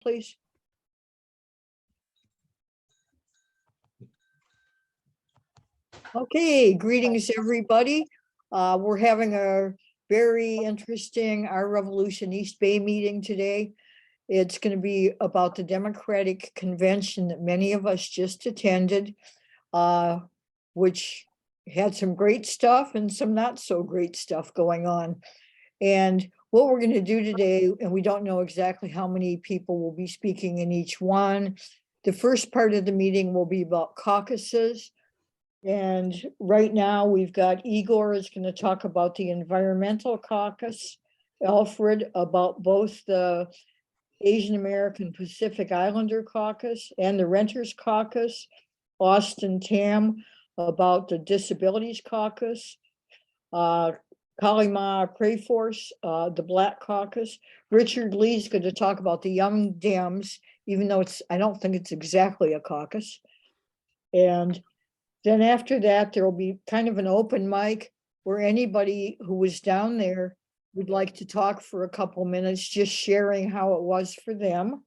please? Okay, greetings, everybody. We're having a very interesting Our Revolution East Bay meeting today. It's going to be about the Democratic Convention that many of us just attended, which had some great stuff and some not so great stuff going on. And what we're going to do today, and we don't know exactly how many people will be speaking in each one. The first part of the meeting will be about caucuses. And right now we've got Igor is going to talk about the Environmental Caucus, Alfred about both the Asian American Pacific Islander Caucus and the Renters Caucus, Austin Tam about the Disabilities Caucus, Kalima Prayforce, the Black Caucus. Richard Lee's going to talk about the Young Dems, even though I don't think it's exactly a caucus. And then after that, there will be kind of an open mic where anybody who was down there would like to talk for a couple minutes, just sharing how it was for them.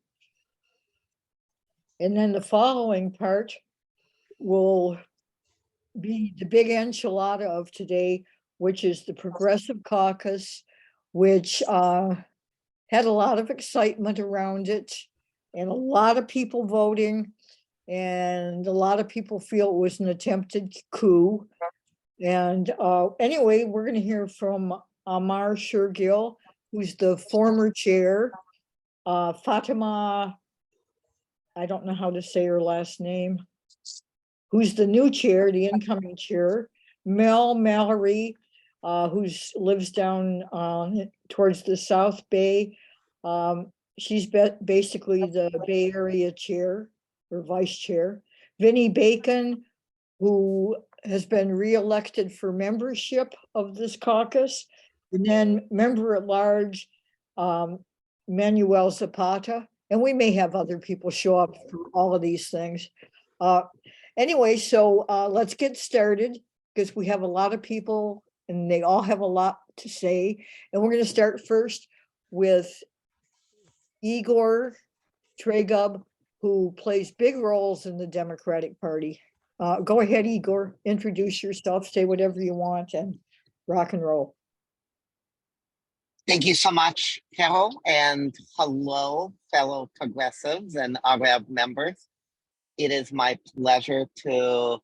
And then the following part will be the big enchilada of today, which is the Progressive Caucus, which had a lot of excitement around it and a lot of people voting. And a lot of people feel it was an attempted coup. And anyway, we're going to hear from Amar Shergill, who's the former chair, Fatima, I don't know how to say her last name, who's the new chair, the incoming chair, Mel Mallory, who lives down towards the South Bay. She's basically the Bay Area chair or vice chair. Vinnie Bacon, who has been reelected for membership of this caucus, and then member at large, Manuel Zapata, and we may have other people show up for all of these things. Anyway, so let's get started because we have a lot of people and they all have a lot to say. And we're going to start first with Igor Tregub, who plays big roles in the Democratic Party. Go ahead, Igor, introduce yourself, say whatever you want, and rock and roll. Thank you so much, Carol, and hello, fellow progressives and REV members. It is my pleasure to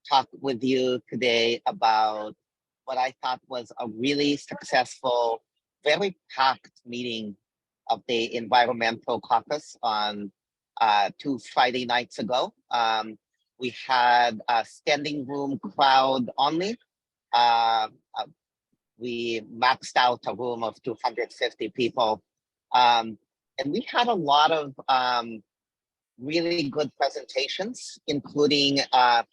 talk with you today about what I thought was a really successful, very packed meeting of the Environmental Caucus on 2 Friday nights ago. We had a standing room crowd only. We maxed out a room of 250 people. And we had a lot of really good presentations, including the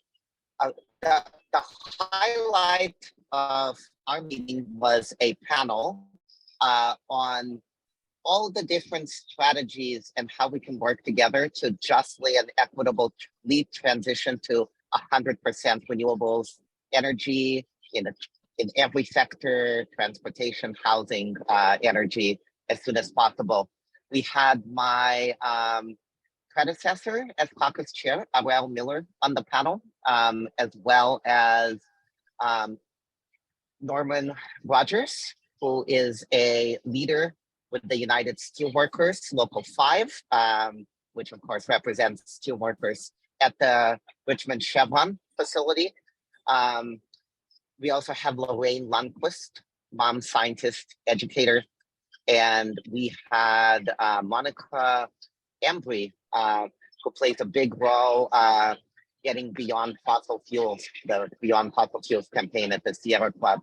highlight of our meeting was a panel on all the different strategies and how we can work together to justly and equitably transition to 100% renewables energy in every sector, transportation, housing, energy, as soon as possible. We had my predecessor as caucus chair, Aurel Miller, on the panel, as well as Norman Rogers, who is a leader with the United Steelworkers, Local 5, which of course represents steelworkers at the Richmond Chevron facility. We also have Lorraine Lundquist, mom scientist, educator, and we had Monica Embry, who plays a big role getting Beyond Fossil Fuels, the Beyond Fossil Fuels campaign at the Sierra Club.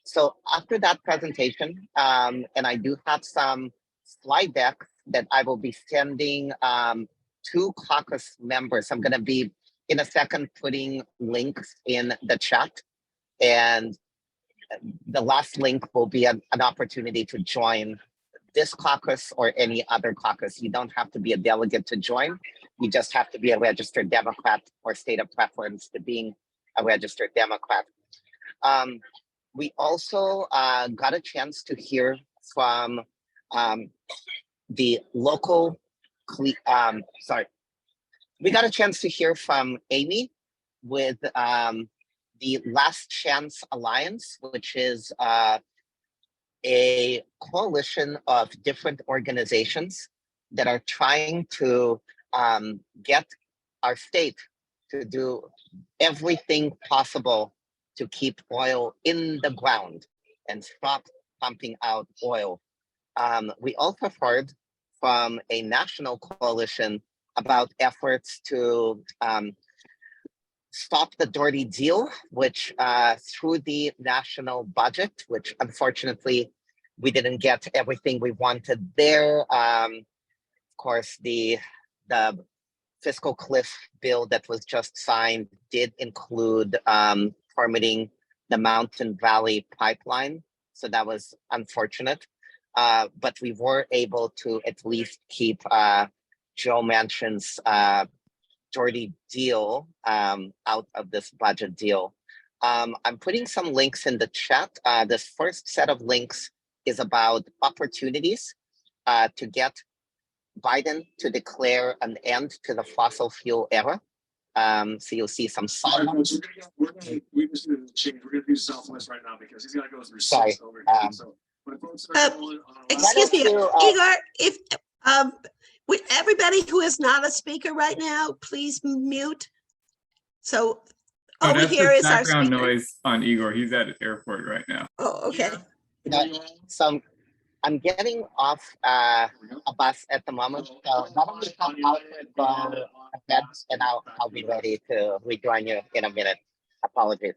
So after that presentation, and I do have some slide decks that I will be sending to caucus members. I'm going to be, in a second, putting links in the chat. And the last link will be an opportunity to join this caucus or any other caucus. You don't have to be a delegate to join. You just have to be a registered Democrat or state a preference to being a registered Democrat. We also got a chance to hear from the local sorry, we got a chance to hear from Amy with the Last Chance Alliance, which is a coalition of different organizations that are trying to get our state to do everything possible to keep oil in the ground and stop pumping out oil. We also heard from a national coalition about efforts to stop the dirty deal, which through the national budget, which unfortunately we didn't get everything we wanted there. Of course, the fiscal cliff bill that was just signed did include permitting the Mountain Valley pipeline. So that was unfortunate. But we were able to at least keep Joe Manchin's dirty deal out of this budget deal. I'm putting some links in the chat. This first set of links is about opportunities to get Biden to declare an end to the fossil fuel era. So you'll see some silence. We just didn't change. We're gonna do Southwest right now because he's gotta go through. Sorry. So when folks are going on Excuse me, to, Igor, if, with everybody who is not a speaker right now, please mute. So Oh, over that's here the is our background speaker. noise on Igor. He's at the airport right now. Oh, okay. So I'm getting off a bus at the moment. So why don't we come out and go ahead, and I'll be ready to rejoin you in a minute. Apologies.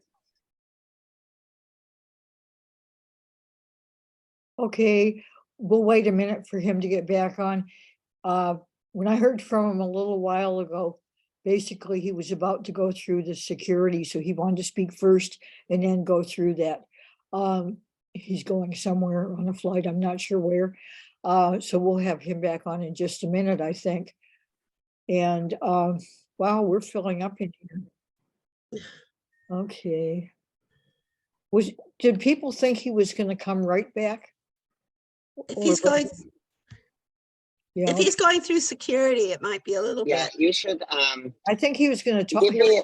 Okay, we'll wait a minute for him to get back on. When I heard from him a little while ago, basically he was about to go through the security, so he wanted to speak first and then go through that. He's going somewhere on a flight, I'm not sure where. So we'll have him back on in just a minute, I think. And wow, we're filling up in here. Okay. Did people think he was gonna come right back? If he's going, Yeah, if he's going through security, it might be a little Yeah, bit. you should I think he was gonna talk. give me.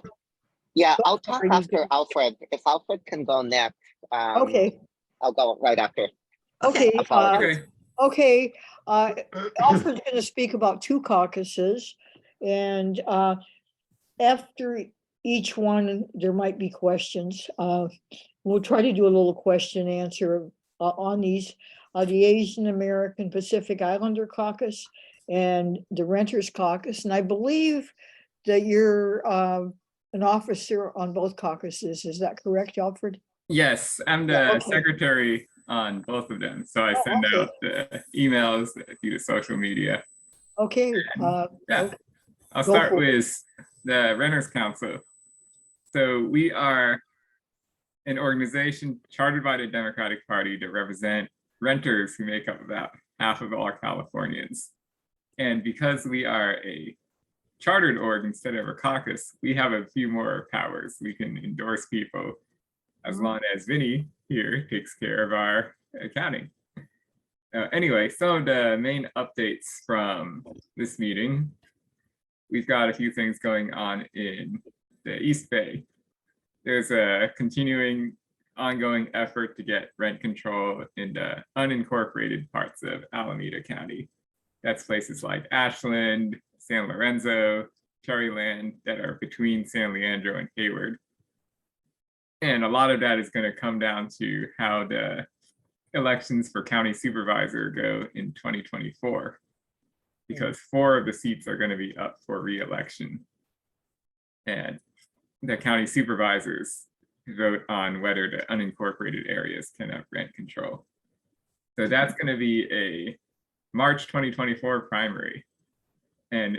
Yeah, Go I'll talk for it, you after go. Alfred. If Alfred can go next, Okay, I'll go right after. okay, Apologies. Okay. Alfred's gonna speak about two caucuses. And after each one, there might be questions. We'll try to do a little question answer on these. The Asian American Pacific Islander Caucus and the Renters Caucus. And I believe that you're an officer on both caucuses. Is that correct, Alfred? Yes, I'm the Yeah, okay. secretary on both of them. So I send okay. out the emails through the social media. Okay. Yeah. Okay. I'll Go start for it. with the Renters Council. So we are an organization chartered by the Democratic Party to represent renters who make up about half of all Californians. And because we are a chartered org instead of a caucus, we have a few more powers. We can endorse people as long as Vinny here takes care of our accounting. Anyway, some of the main updates from this meeting. We've got a few things going on in the East Bay. There's a continuing ongoing effort to get rent control in the unincorporated parts of Alameda County. That's places like Ashland, San Lorenzo, Cherryland that are between San Leandro and Hayward. And a lot of that is going to come down to how the elections for county supervisor go in 2024, because 4 of the seats are going to be up for re-election. And the county supervisors vote on whether the unincorporated areas can have rent control. So that's going to be a March 2024 primary. And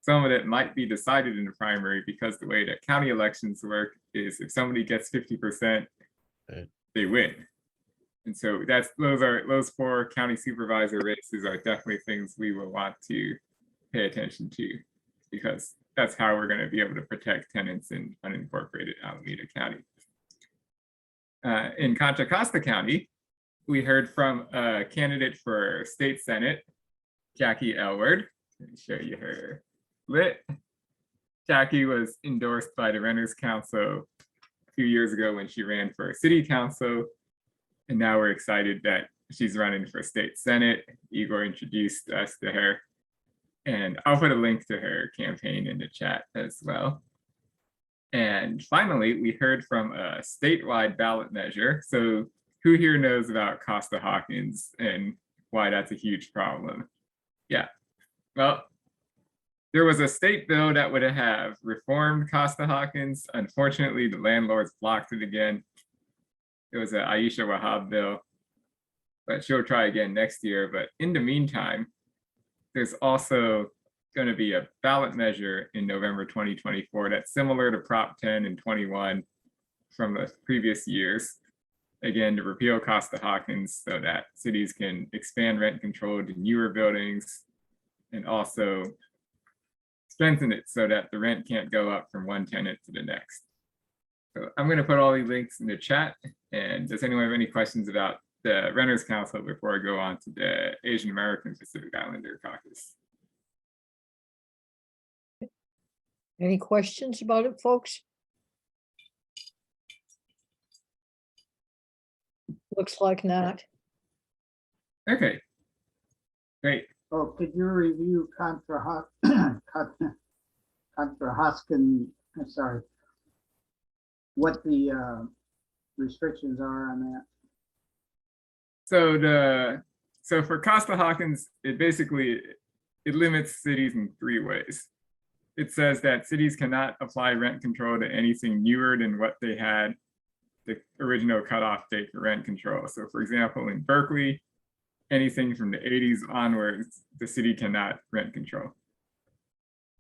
some of it might be decided in the primary because the way that county elections work is if somebody gets 50%, they win. And so those 4 county supervisor races are definitely things we will want to pay attention to, because that's how we're going to be able to protect tenants in unincorporated Alameda County. In Contra Costa County, we heard from a candidate for state senate, Jackie Elward, Let me show you her lit. Jackie was endorsed by the Renters Council a few years ago when she ran for city council. And now we're excited that she's running for state senate. Igor introduced us to her. And I'll put a link to her campaign in the chat as well. And finally, we heard from a statewide ballot measure. So who here knows about Costa-Hawkins and why that's a huge problem? Yeah, well, there was a state bill that would have reformed Costa-Hawkins. Unfortunately, the landlords blocked it again. It was an Aisha Wahab bill, but she'll try again next year. But in the meantime, there's also going to be a ballot measure in November 2024 that's similar to Prop 10 and 21 from the previous years. Again, to repeal Costa-Hawkins so that cities can expand rent control to newer buildings and also strengthen it so that the rent can't go up from one tenant to the next. So I'm going to put all these links in the chat. And does anyone have any questions about the Renters Council before I go on to the Asian American Pacific Islander Caucus? Any questions about it, folks? Looks like not. Okay, great. Oh, could you review Hoskin, sorry, what the restrictions are on that? So for Costa-Hawkins, it basically limits cities in 3 ways. It says that cities cannot apply rent control to anything newer than what they had the original cutoff date for rent control. So for example, in Berkeley, anything from the 80s onwards, the city cannot rent control.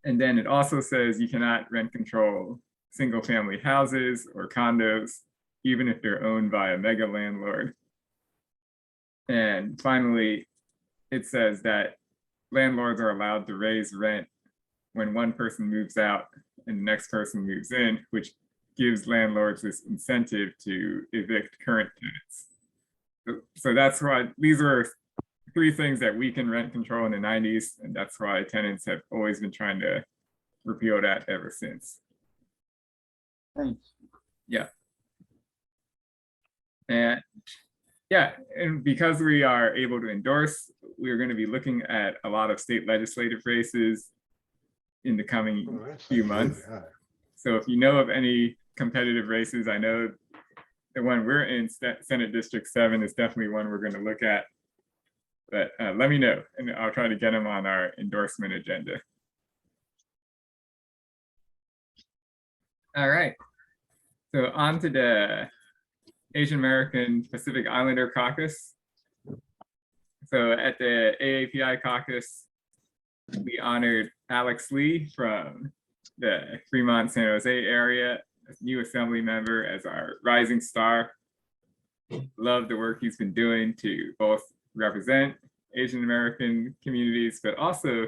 And then it also says you cannot rent control single family houses or condos, even if they're owned by a mega landlord. And finally, it says that landlords are allowed to raise rent when one person moves out and the next person moves in, which gives landlords this incentive to evict current tenants. So that's why these are 3 things that weaken rent control in the 90s, and that's why tenants have always been trying to repeal that ever since. Thanks. Yeah. And yeah, and because we are able to endorse, we're going to be looking at a lot of state legislative races in the coming few months. So if you know of any competitive races, I know the one we're in, Senate District 7, is definitely one we're going to look at. But let me know, and I'll try to get them on our endorsement agenda. All right, so on to the Asian American Pacific Islander Caucus. So at the AAPI caucus, we honored Alex Lee from the Fremont, San Jose area, as new assembly member, as our rising star. Love the work he's been doing to both represent Asian American communities, but also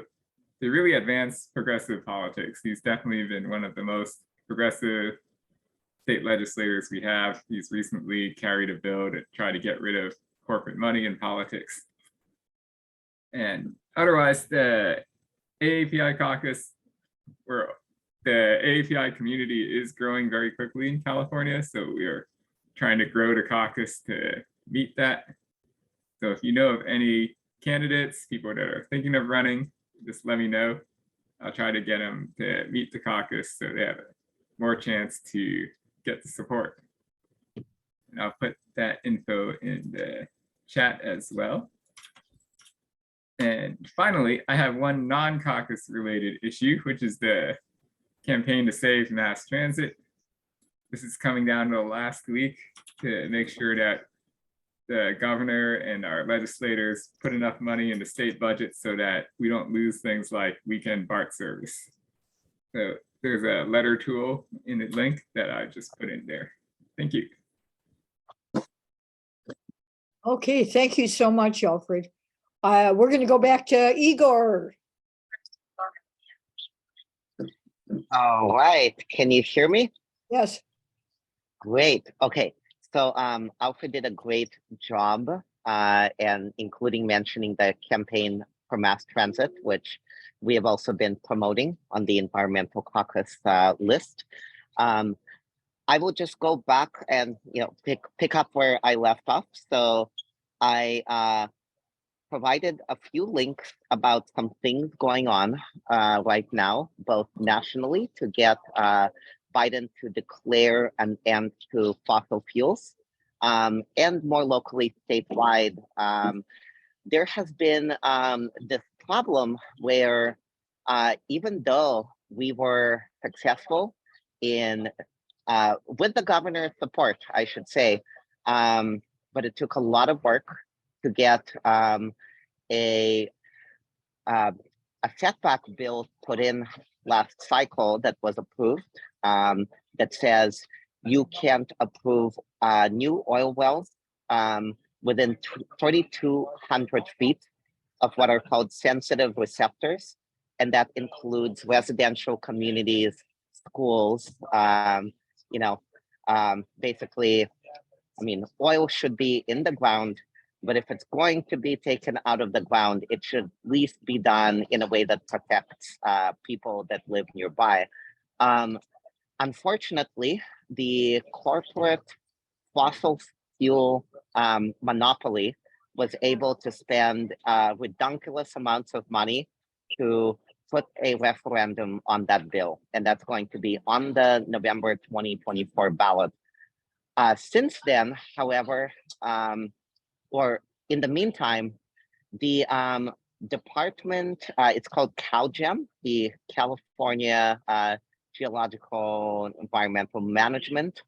to really advance progressive politics. He's definitely been one of the most progressive state legislators we have. He's recently carried a bill to try to get rid of corporate money in politics. And otherwise, the AAPI caucus, the AAPI community is growing very quickly in California, so we are trying to grow the caucus to meet that. So if you know of any candidates, people that are thinking of running, just let me know. I'll try to get them to meet the caucus so they have more chance to get the support. And I'll put that info in the chat as well. And finally, I have one non-caucus related issue, which is the campaign to save mass transit. This is coming down to the last week to make sure that the governor and our legislators put enough money in the state budget so that we don't lose things like weekend BART service. So there's a letter tool in the link that I just put in there. Thank you. Okay, thank you so much, Alfred. We're going to go back to Igor. All right, can you hear me? Yes. Great. Okay. So Alfred did a great job, and including mentioning the campaign for mass transit, which we have also been promoting on the environmental caucus list. I will just go back and pick up where I left off. So I provided a few links about some things going on right now, both nationally to get Biden to declare an end to fossil fuels, and more locally statewide. There has been this problem where even though we were successful in with the governor's support, I should say, but it took a lot of work to get a setback bill put in last cycle that was approved, that says you can't approve new oil wells within 3,200 feet of what are called sensitive receptors, and that includes residential communities, schools. Basically, I mean, oil should be in the ground, but if it's going to be taken out of the ground, it should at least be done in a way that protects people that live nearby. Unfortunately, the corporate fossil fuel monopoly was able to spend ridiculous amounts of money to put a referendum on that bill, and that's going to be on the November 2024 ballot. Since then, however, or in the meantime, the department, it's called CalGEM, the California Geological Environmental Management,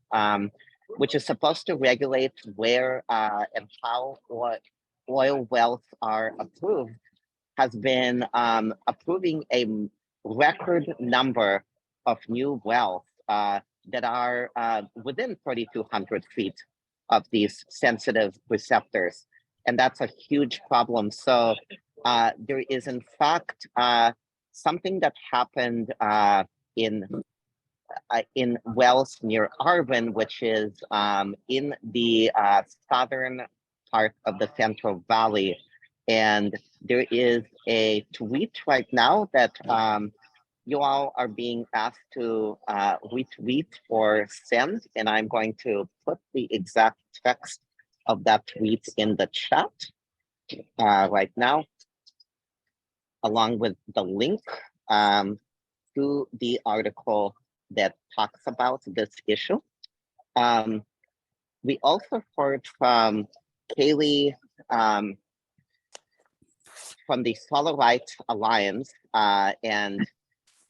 which is supposed to regulate where and how oil wells are approved, has been approving a record number of new wells that are within 3,200 feet of these sensitive receptors. And that's a huge problem. So there is in fact something that happened in wells near Arvin, which is in the southern part of the Central Valley. And there is a tweet right now that you all are being asked to retweet or send, and I'm going to put the exact text of that tweet in the chat right now, along with the link to the article that talks about this issue. We also heard from Kaylee from the Solar Rights Alliance, and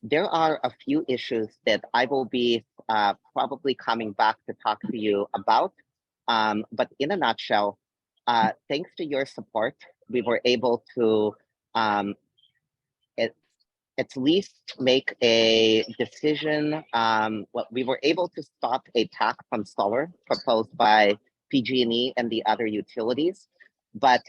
there are a few issues that I will be probably coming back to talk to you about. But in a nutshell, thanks to your support, we were able to at least make a decision. We were able to stop a tax on solar proposed by PG&E and the other utilities, but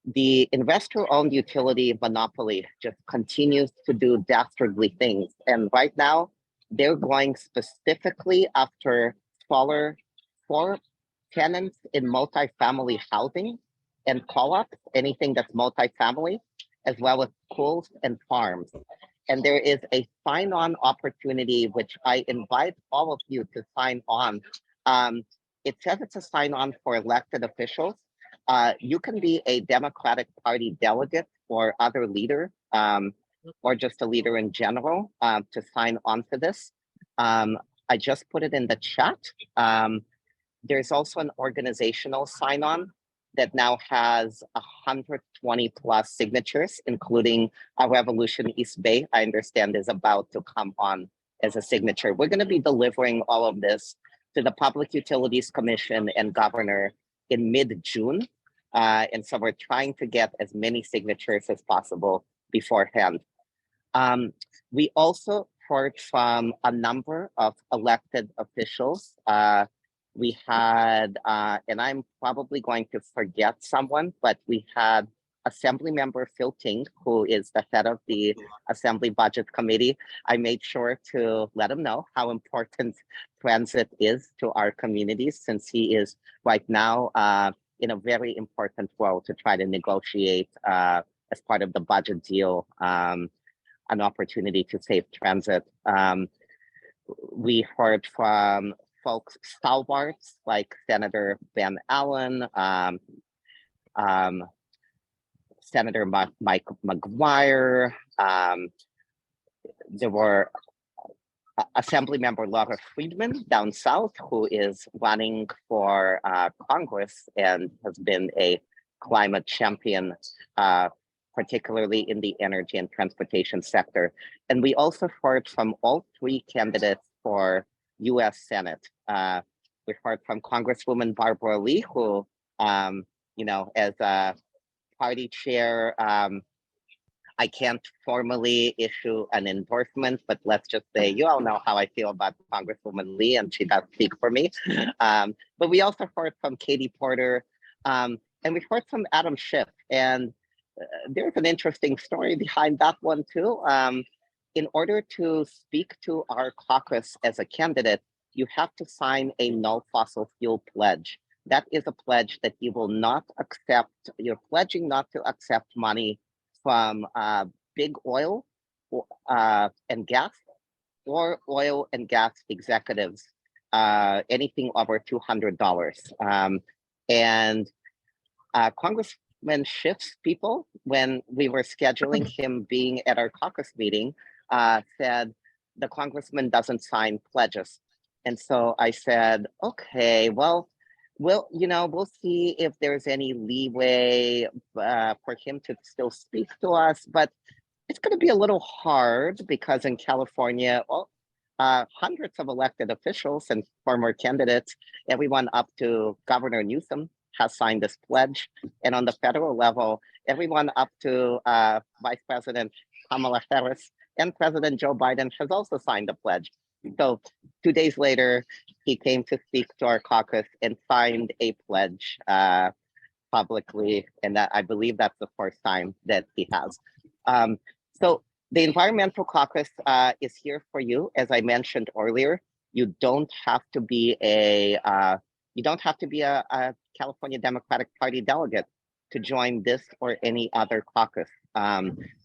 the investor-owned utility monopoly just continues to do dastardly things. And right now, they're going specifically after solar for tenants in multifamily housing and co-ops, anything that's multifamily, as well as schools and farms. And there is a sign-on opportunity, which I invite all of you to sign on. It says it's a sign-on for elected officials. You can be a Democratic Party delegate or other leader, or just a leader in general, to sign on to this. I just put it in the chat. There's also an organizational sign-on that now has 120 plus signatures, including a Revolution East Bay, I understand is about to come on as a signature. We're going to be delivering all of this to the Public Utilities Commission and Governor in mid-June. And so we're trying to get as many signatures as possible beforehand. We also heard from a number of elected officials. We had, and I'm probably going to forget someone, but we had Assembly Member Phil Ting, who is the head of the Assembly Budget Committee. I made sure to let him know how important transit is to our communities, since he is right now in a very important role to try to negotiate as part of the budget deal, an opportunity to save transit. We heard from folks, stalwarts like Senator Ben Allen, Senator Mike McGuire. There were Assemblymember Laura Friedman down south, who is running for Congress and has been a climate champion, particularly in the energy and transportation sector. And we also heard from all three candidates for U.S. Senate. We heard from Congresswoman Barbara Lee, who, you know, as a party chair, I can't formally issue an endorsement, but let's just say you all know how I feel about Congresswoman Lee, and she does speak for me. But we also heard from Katie Porter, and we heard from Adam Schiff. And there's an interesting story behind that one too. In order to speak to our caucus as a candidate, you have to sign a no fossil fuel pledge. That is a pledge that you will not accept. You're pledging not to accept money from big oil and gas, or oil and gas executives, anything over $200. And Congressman Schiff's people, when we were scheduling him being at our caucus meeting, said the congressman doesn't sign pledges. And so I said, okay, well, you know, we'll see if there's any leeway for him to still speak to us, but it's going to be a little hard because in California, well, hundreds of elected officials and former candidates, everyone up to Governor Newsom has signed this pledge. And on the federal level, everyone up to Vice President Kamala Harris and President Joe Biden has also signed the pledge. So 2 days later, he came to speak to our caucus and signed a pledge publicly. And that, I believe that's the first time that he has. So the Environmental Caucus is here for you. As I mentioned earlier, you don't have to be a California Democratic Party delegate to join this or any other caucus.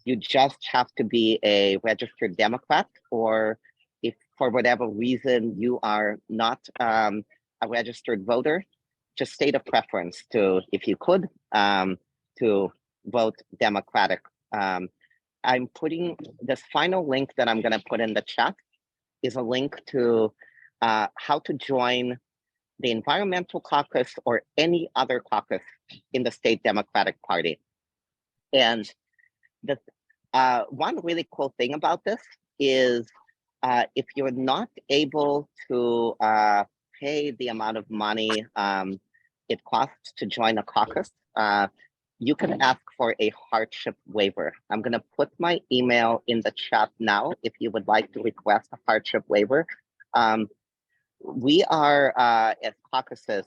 You just have to be a registered Democrat, or if for whatever reason you are not a registered voter, just state a preference to, if you could, to vote Democratic. I'm putting this final link that I'm going to put in the chat is a link to how to join the Environmental Caucus or any other caucus in the state Democratic Party. And the one really cool thing about this is if you're not able to pay the amount of money it costs to join a caucus, you can ask for a hardship waiver. I'm going to put my email in the chat now if you would like to request a hardship waiver. We are, as caucuses,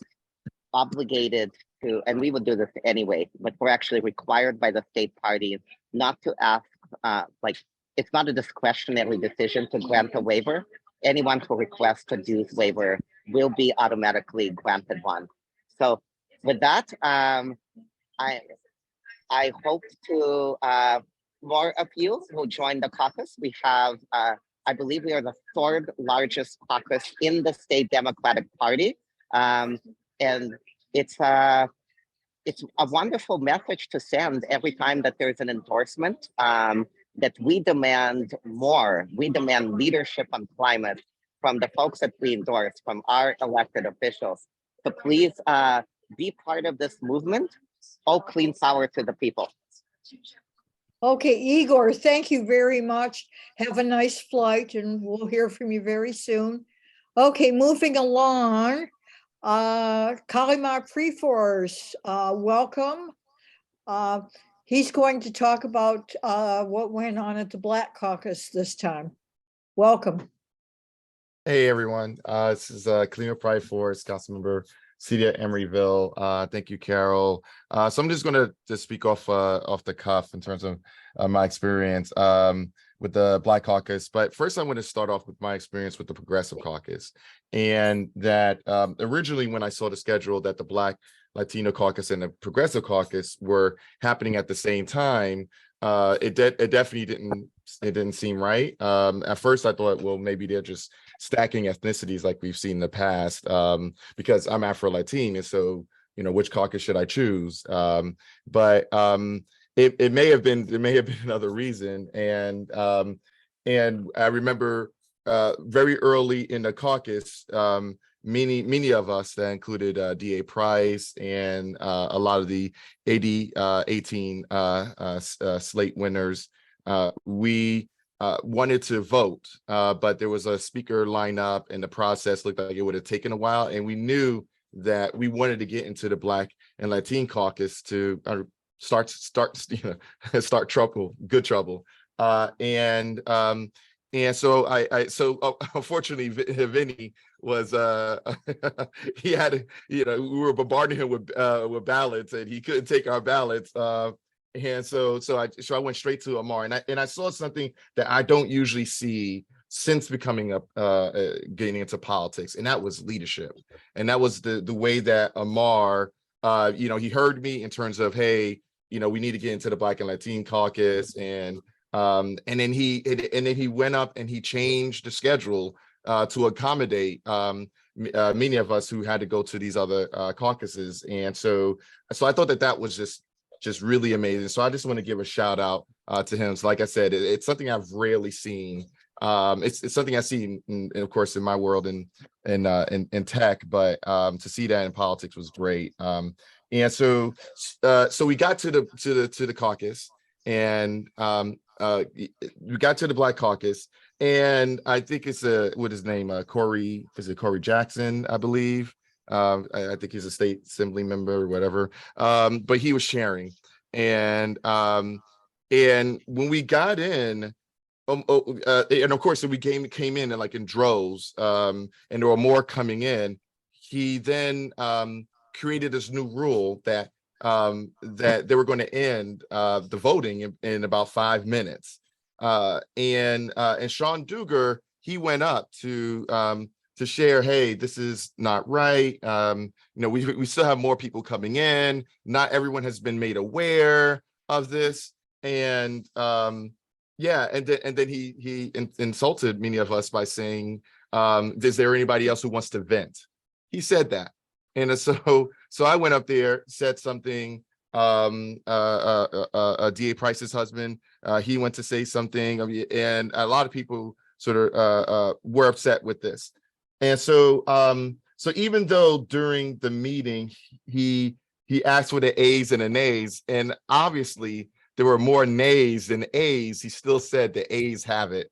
obligated to, and we would do this anyway, but we're actually required by the state parties not to ask, like, it's not a discretionary decision to grant a waiver. Anyone who requests a dues waiver will be automatically granted one. So with that, I hope to more of you who join the caucus. We have, I believe we are the third largest caucus in the state Democratic Party. And it's a wonderful message to send every time that there's an endorsement, that we demand more. We demand leadership on climate from the folks that we endorse, from our elected officials. So please be part of this movement. All clean power to the people. Okay, Igor, thank you very much. Have a nice flight and we'll hear from you very soon. Okay, moving along. Kalimar Preforce, welcome. He's going to talk about what went on at the Black Caucus this time. Welcome. Hey everyone, this is Kalimar Preforce, council member, city at Emeryville. Thank you, Carol. So I'm just going to just speak off the cuff in terms of my experience with the Black Caucus. But first, I'm going to start off with my experience with the Progressive Caucus, and that originally when I saw the schedule that the Black Latino caucus and the Progressive Caucus were happening at the same time, it definitely didn't seem right. At first, I thought, well, maybe they're just stacking ethnicities like we've seen in the past, because I'm Afro-Latin, and so which caucus should I choose? But it may have been another reason, and I remember very early in the caucus, many of us, that included DA Price and a lot of the AD 18 slate winners, we wanted to vote, but there was a speaker lineup and the process looked like it would have taken a while, and we knew that we wanted to get into the Black and Latin caucus to start trouble, good trouble, and so unfortunately Vinny was he had we were bombarding him with ballots, and he couldn't take our ballots, and so I went straight to Amar, and I saw something that I don't usually see since becoming getting into politics, and that was leadership. And that was the way that Amar, he heard me in terms of, hey, we need to get into the Black and Latin caucus, and then he went up and he changed the schedule to accommodate many of us who had to go to these other caucuses. And so I thought that was just really amazing. So I just want to give a shout out to him. So like I said, it's something I've rarely seen. It's something I see of course in my world and in tech, but to see that in politics was great. And so we got to the caucus, and we got to the Black caucus, and I think it's what his name, Corey Jackson, I believe. I think he's a state assembly member or whatever. But he was sharing, and when we got in, and of course we came in and like in droves, and there were more coming in. He then created this new rule that they were going to end the voting in about 5 minutes, and Sean Duger, he went up to share, hey, this is not right. We still have more people coming in. Not everyone has been made aware of this, and and then he insulted many of us by saying, is there anybody else who wants to vent? He said that. And so I went up there, said something. DA Price's husband, he went to say something, and a lot of people sort of were upset with this. And so even though during the meeting he asked for the A's and the nays, and obviously there were more nays than A's, he still said the A's have it.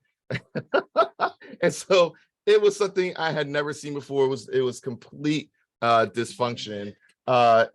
And so it was something I had never seen before. It was complete dysfunction. So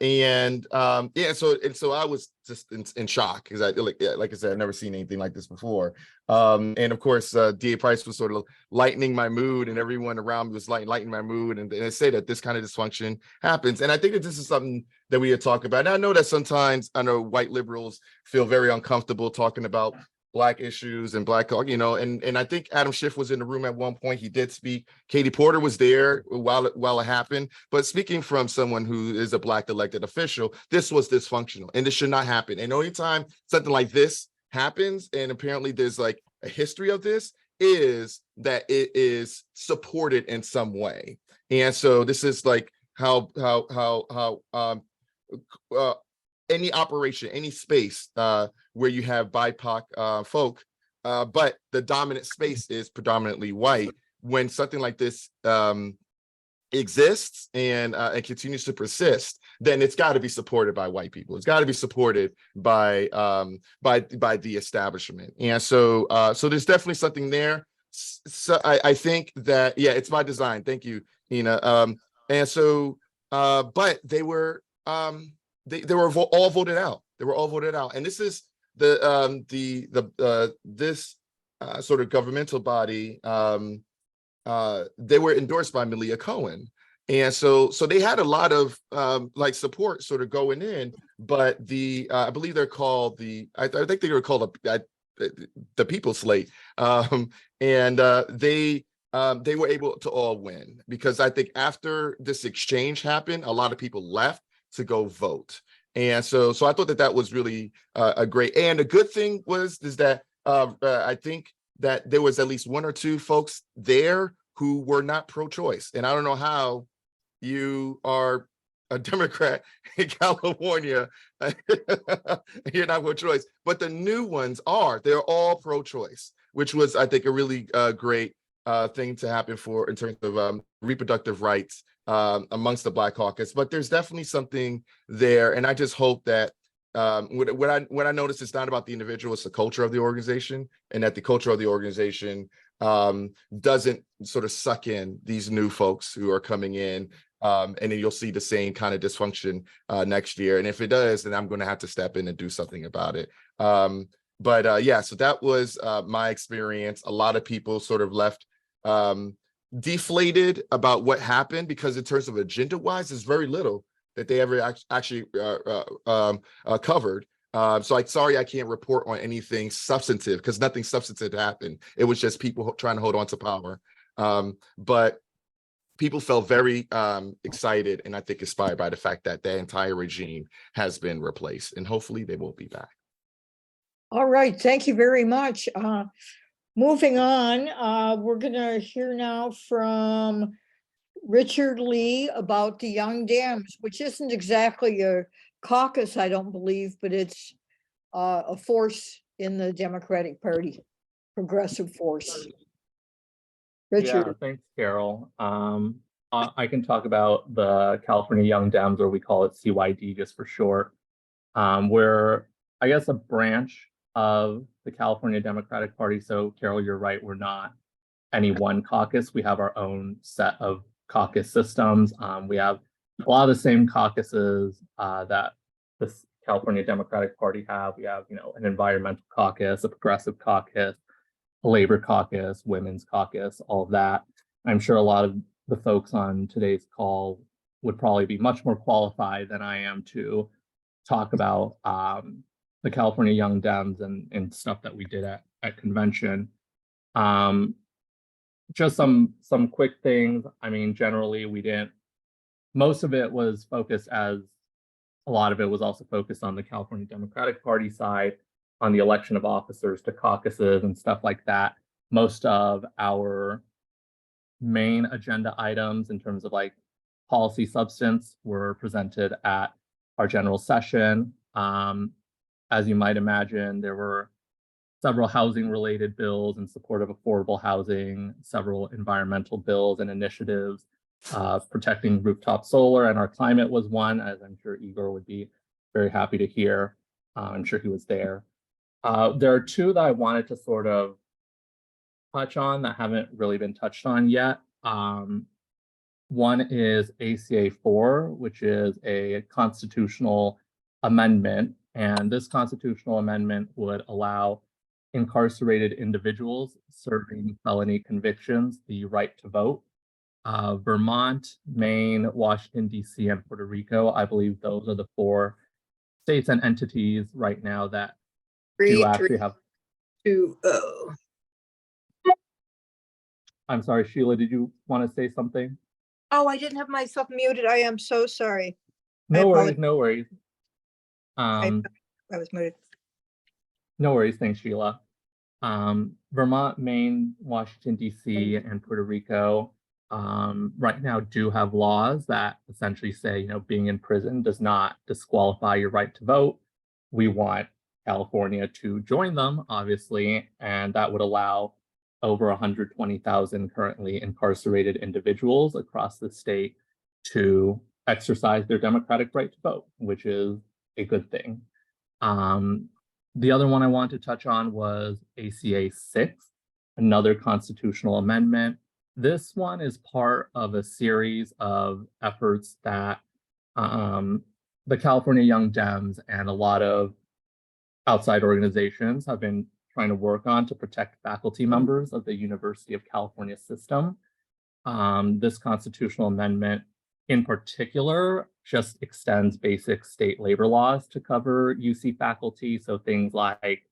I was just in shock, because like I said, I've never seen anything like this before. And of course, DA Price was sort of lightening my mood, and everyone around me was lightening my mood, and they say that this kind of dysfunction happens. And I think that this is something that we had talked about. And I know that sometimes white liberals feel very uncomfortable talking about Black issues and Black, and I think Adam Schiff was in the room at one point. He did speak. Katie Porter was there while it happened. But speaking from someone who is a Black elected official, this was dysfunctional, and this should not happen. And the only time something like this happens, and apparently there's like a history of this, is that it is supported in some way. And so this is like how any operation, any space where you have BIPOC folk, but the dominant space is predominantly white. When something like this exists and continues to persist, then it's got to be supported by white people. It's got to be supported by the establishment. And so there's definitely something there. So I think that, yeah, it's by design. Thank you, Ina. And so, but they were all voted out. They were all voted out. And this is this sort of governmental body. They were endorsed by Malia Cohen. And so they had a lot of like support sort of going in, but I believe they're called I think they were called the People Slate. And they were able to all win, because I think after this exchange happened, a lot of people left to go vote. And so I thought that was really a great, and the good thing is that I think that there was at least one or two folks there who were not pro-choice. And I don't know how you are a Democrat in California, you're not pro-choice, but the new ones are. They're all pro-choice, which was, I think, a really great thing to happen in terms of reproductive rights amongst the Black Caucus. But there's definitely something there, and I just hope that what I noticed, it's not about the individual, it's the culture of the organization, and that the culture of the organization doesn't sort of suck in these new folks who are coming in. And then you'll see the same kind of dysfunction next year. And if it does, then I'm going to have to step in and do something about it. But yeah, so that was my experience. A lot of people sort of left deflated about what happened, because in terms of agenda wise, there's very little that they ever actually covered. So I'm sorry I can't report on anything substantive, because nothing substantive happened. It was just people trying to hold on to power. But people felt very excited and I think inspired by the fact that the entire regime has been replaced, and hopefully they won't be back. All right, thank you very much. Moving on, we're gonna hear now from Richard Lee about the Young Dems, which isn't exactly a caucus, I don't believe, but it's a force in the Democratic Party, progressive force. Yeah, Richard, thanks, Carol. I can talk about the California Young Dems, or we call it CYD just for short. We're, I guess, a branch of the California Democratic Party. So, Carol, you're right, we're not any one caucus. We have our own set of caucus systems. We have a lot of the same caucuses that the California Democratic Party have. We have, an environmental caucus, a progressive caucus, a labor caucus, women's caucus, all of that. I'm sure a lot of the folks on today's call would probably be much more qualified than I am to talk about the California Young Dems and stuff that we did at convention. Just some quick things. I mean, generally most of it was focused, as a lot of it was also focused on the California Democratic Party side, on the election of officers to caucuses and stuff like that. Most of our main agenda items in terms of like policy substance were presented at our general session. As you might imagine, there were several housing related bills in support of affordable housing, several environmental bills and initiatives, protecting rooftop solar, and our climate was one, as I'm sure Igor would be very happy to hear. I'm sure he was there. There are two that I wanted to sort of touch on that haven't really been touched on yet. One is ACA 4, which is a constitutional amendment. And this constitutional amendment would allow incarcerated individuals serving felony convictions the right to vote. Vermont, Maine, Washington, D.C., and Puerto Rico, I believe those are the 4 states and entities right now that do actually have. I'm sorry, Sheila, did you want to say something? Oh, I didn't have myself muted. I am so sorry. No worries, no worries. I was muted. No worries, thanks, Sheila. Vermont, Maine, Washington, D.C., and Puerto Rico right now do have laws that essentially say, being in prison does not disqualify your right to vote. We want California to join them, obviously, and that would allow over 120,000 currently incarcerated individuals across the state to exercise their democratic right to vote, which is a good thing. The other one I want to touch on was ACA 6, another constitutional amendment. This one is part of a series of efforts that the California Young Dems and a lot of outside organizations have been trying to work on to protect faculty members of the University of California system. This constitutional amendment in particular just extends basic state labor laws to cover UC faculty. So things like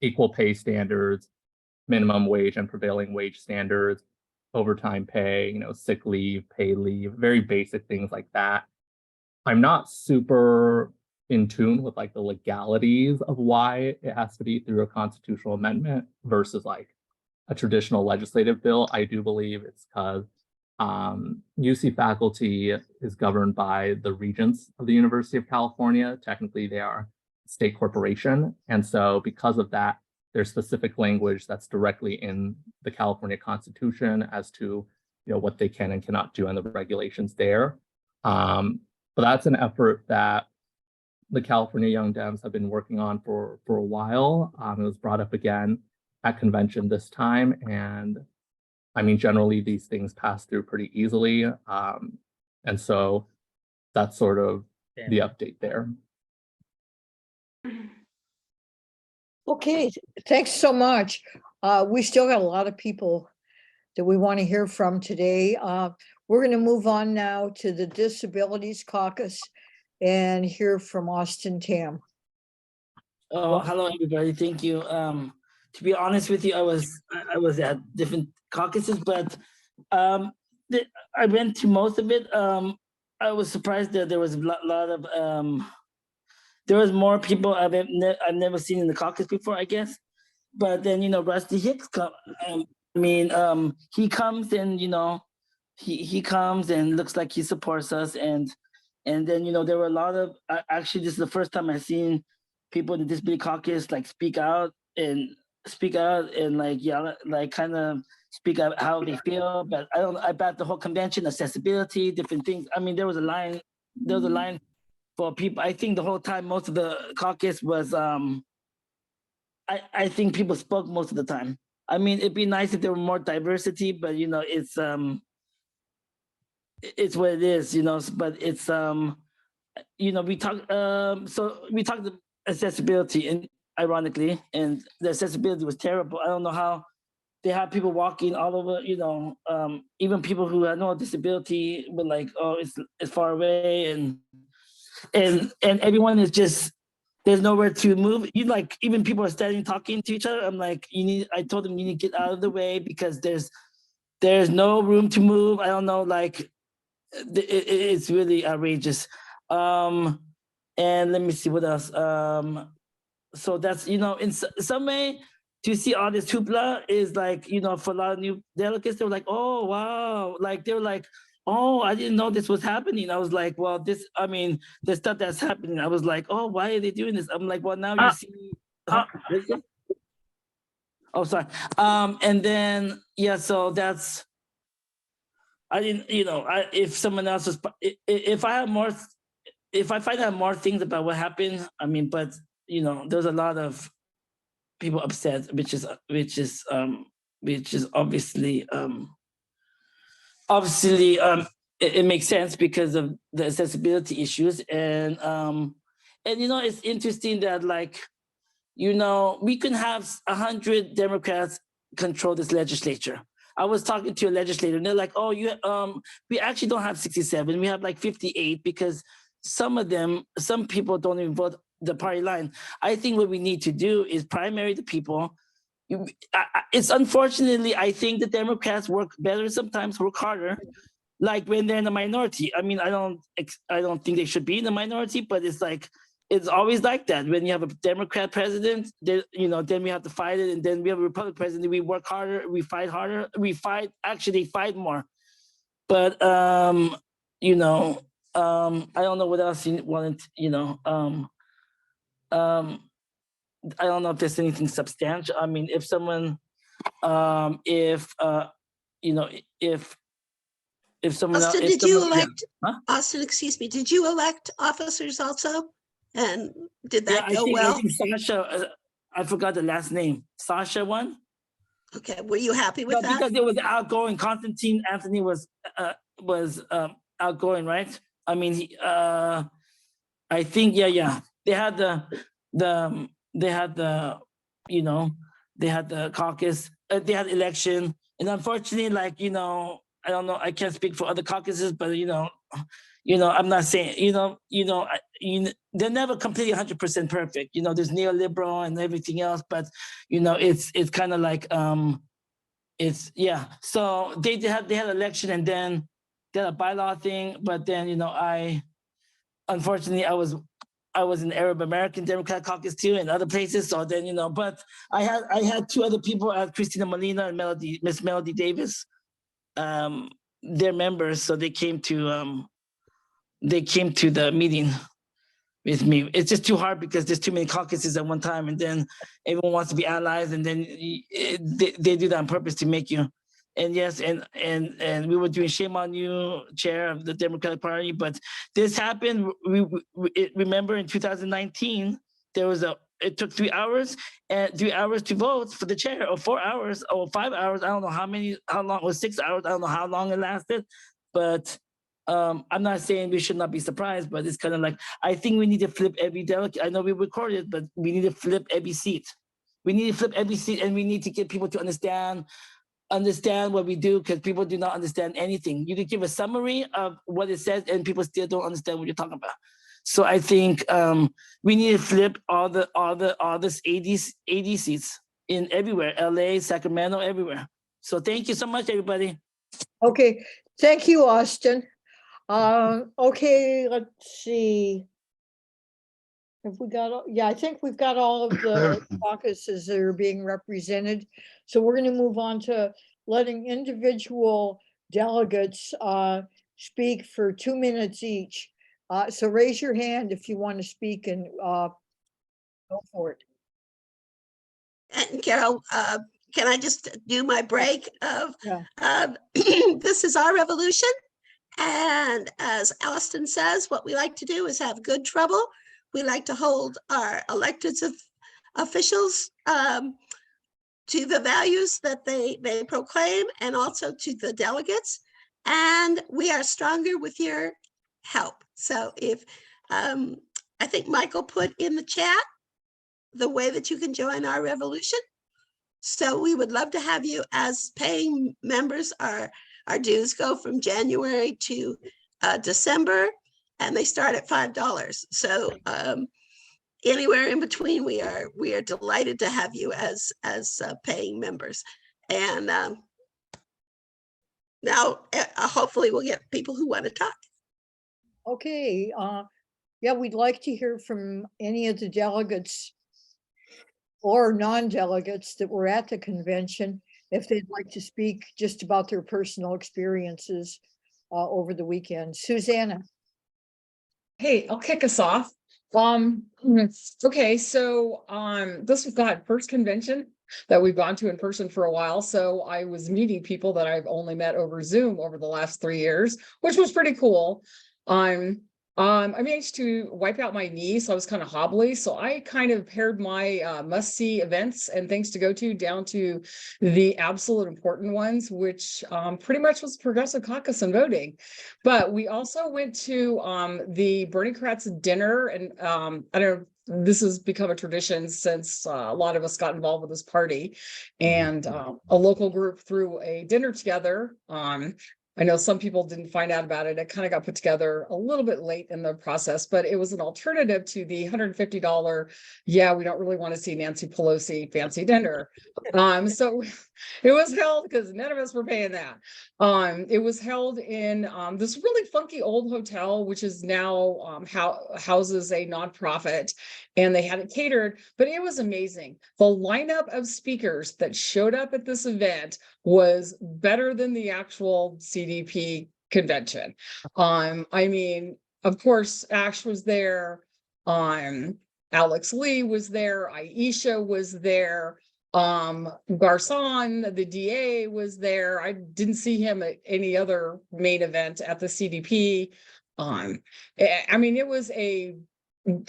equal pay standards, minimum wage and prevailing wage standards, overtime pay, sick leave, paid leave, very basic things like that. I'm not super in tune with like the legalities of why it has to be through a constitutional amendment versus like a traditional legislative bill. I do believe it's because UC faculty is governed by the regents of the University of California. Technically, they are a state corporation. And so because of that, there's specific language that's directly in the California Constitution as to what they can and cannot do and the regulations there. But that's an effort that the California Young Dems have been working on for a while. It was brought up again at convention this time. And I mean, generally these things pass through pretty easily. And so that's sort of the update there. Okay, thanks so much. We still got a lot of people that we want to hear from today. We're going to move on now to the Disabilities Caucus and hear from Austin Tam. Oh, hello everybody. Thank you. To be honest with you, I was at different caucuses, but I went to most of it. I was surprised that there was a lot of there was more people I've never seen in the caucus before, I guess. But then Rusty Hicks he comes and he comes and looks like he supports us, and then there were a lot of actually this is the first time I've seen people in the Disability Caucus like speak out and like yell, like kind of speak out how they feel. But about the whole convention, accessibility, different things. I mean, there was a line for people. I think the whole time most of the caucus was I think people spoke most of the time. I mean, it'd be nice if there were more diversity, but it's what it is, but it's we talked accessibility, and ironically, and the accessibility was terrible. I don't know how they have people walking all over, even people who had no disability were like, oh, it's far away, and everyone is just, there's nowhere to move. Even people are standing talking to each other. I'm like, I told them you need to get out of the way because there's no room to move. I don't know, like it's really outrageous. And let me see what else. So that's, in some way, to see all this hoopla is like, for a lot of new delegates, they were like, oh, wow. Like, they were like, oh, I didn't know this was happening. I was like, well, the stuff that's happening. I was like, oh, why are they doing this? I'm like, well, now you see. Oh, sorry. And then, yeah, so that's, I didn't, if someone else was, if I find out more things about what happened, I mean, but, there's a lot of people upset, which is obviously, it makes sense because of the accessibility issues. And it's interesting that we can have 100 Democrats control this legislature. I was talking to a legislator and they're like, oh, we actually don't have 67. We have like 58 because some people don't even vote the party line. I think what we need to do is primary the people. It's unfortunately, I think the Democrats work better sometimes, work harder, like when they're in the minority. I mean, I don't think they should be in the minority, but it's like, it's always like that. When you have a Democrat president, then we have to fight it. And then we have a Republican president, we work harder, we fight harder, they fight more. But, I don't know what else you wanted, I don't know if there's anything substantial. I mean, if someone, if someone Austin, else, did you elect, Huh? Austin, excuse me, did you elect officers also? And did that go I well? think Sasha, I forgot the last name. Sasha won? Okay, were you happy with that? Because it was outgoing. Constantine Anthony was outgoing, right? I mean, I think, yeah. They had the caucus, they had election, and unfortunately, I don't know, I can't speak for other caucuses, but I'm not saying, they're never completely 100% perfect. There's neoliberal and everything else, but it's kind of like So they had election, and then they had a bylaw thing, but then unfortunately, I was in the Arab American Democrat Caucus too, and other places. So then, you know, but I had two other people, Christina Molina and Miss Melody Davis. They're members, so they came to the meeting with me. It's just too hard because there's too many caucuses at one time, and then everyone wants to be allies, and then they do that on purpose to make you. And yes, and we were doing shame on you, chair of the Democratic Party, but this happened. Remember in 2019, it took 3 hours and 3 hours to vote for the chair, or 4 hours or 5 hours. I don't know how long, or 6 hours. I don't know how long it lasted, but I'm not saying we should not be surprised, but it's kind of like, I think we need to flip every delegate. I know we recorded, but we need to flip every seat. We need to flip every seat, and we need to get people to understand what we do, because people do not understand anything. You can give a summary of what it says, and people still don't understand what you're talking about. So I think we need to flip all this AD seats in everywhere, LA, Sacramento, everywhere. So thank you so much, everybody. Okay, thank you, Austin. Okay, let's see. Have we got, yeah, I think we've got all of the caucuses that are being represented. So we're going to move on to letting individual delegates speak for 2 minutes each. So raise your hand if you want to speak, and go for it. And Carol, can I just do my break of, Yeah. this is our revolution. And as Austin says, what we like to do is have good trouble. We like to hold our elected officials to the values that they proclaim, and also to the delegates. And we are stronger with your help. So if, I think Michael put in the chat the way that you can join our revolution. So we would love to have you as paying members. Our dues go from January to December, and they start at $5. So anywhere in between, we are delighted to have you as paying members. And now hopefully we'll get people who want to talk. Okay, yeah, we'd like to hear from any of the delegates or non-delegates that were at the convention, if they'd like to speak just about their personal experiences over the weekend. Susanna. Hey, I'll kick us off. Okay, so this was the first convention that we've gone to in person for a while. So I was meeting people that I've only met over Zoom over the last 3 years, which was pretty cool. I managed to wipe out my knee, so I was kind of hobbly. So I kind of pared my must-see events and things to go to down to the absolute important ones, which pretty much was Progressive Caucus and voting. But we also went to the Bernie Kratz dinner, and I don't know, this has become a tradition since a lot of us got involved with this party, and a local group threw a dinner together. I know some people didn't find out about it. It kind of got put together a little bit late in the process, but it was an alternative to the $150, yeah, we don't really want to see Nancy Pelosi fancy dinner. So it was held, because none of us were paying that. It was held in this really funky old hotel, which is now houses a nonprofit, and they had it catered, but it was amazing. The lineup of speakers that showed up at this event was better than the actual CDP convention. I mean, of course, Ash was there. Alex Lee was there. Aisha was there. Garcon, the DA, was there. I didn't see him at any other main event at the CDP. I mean, it was a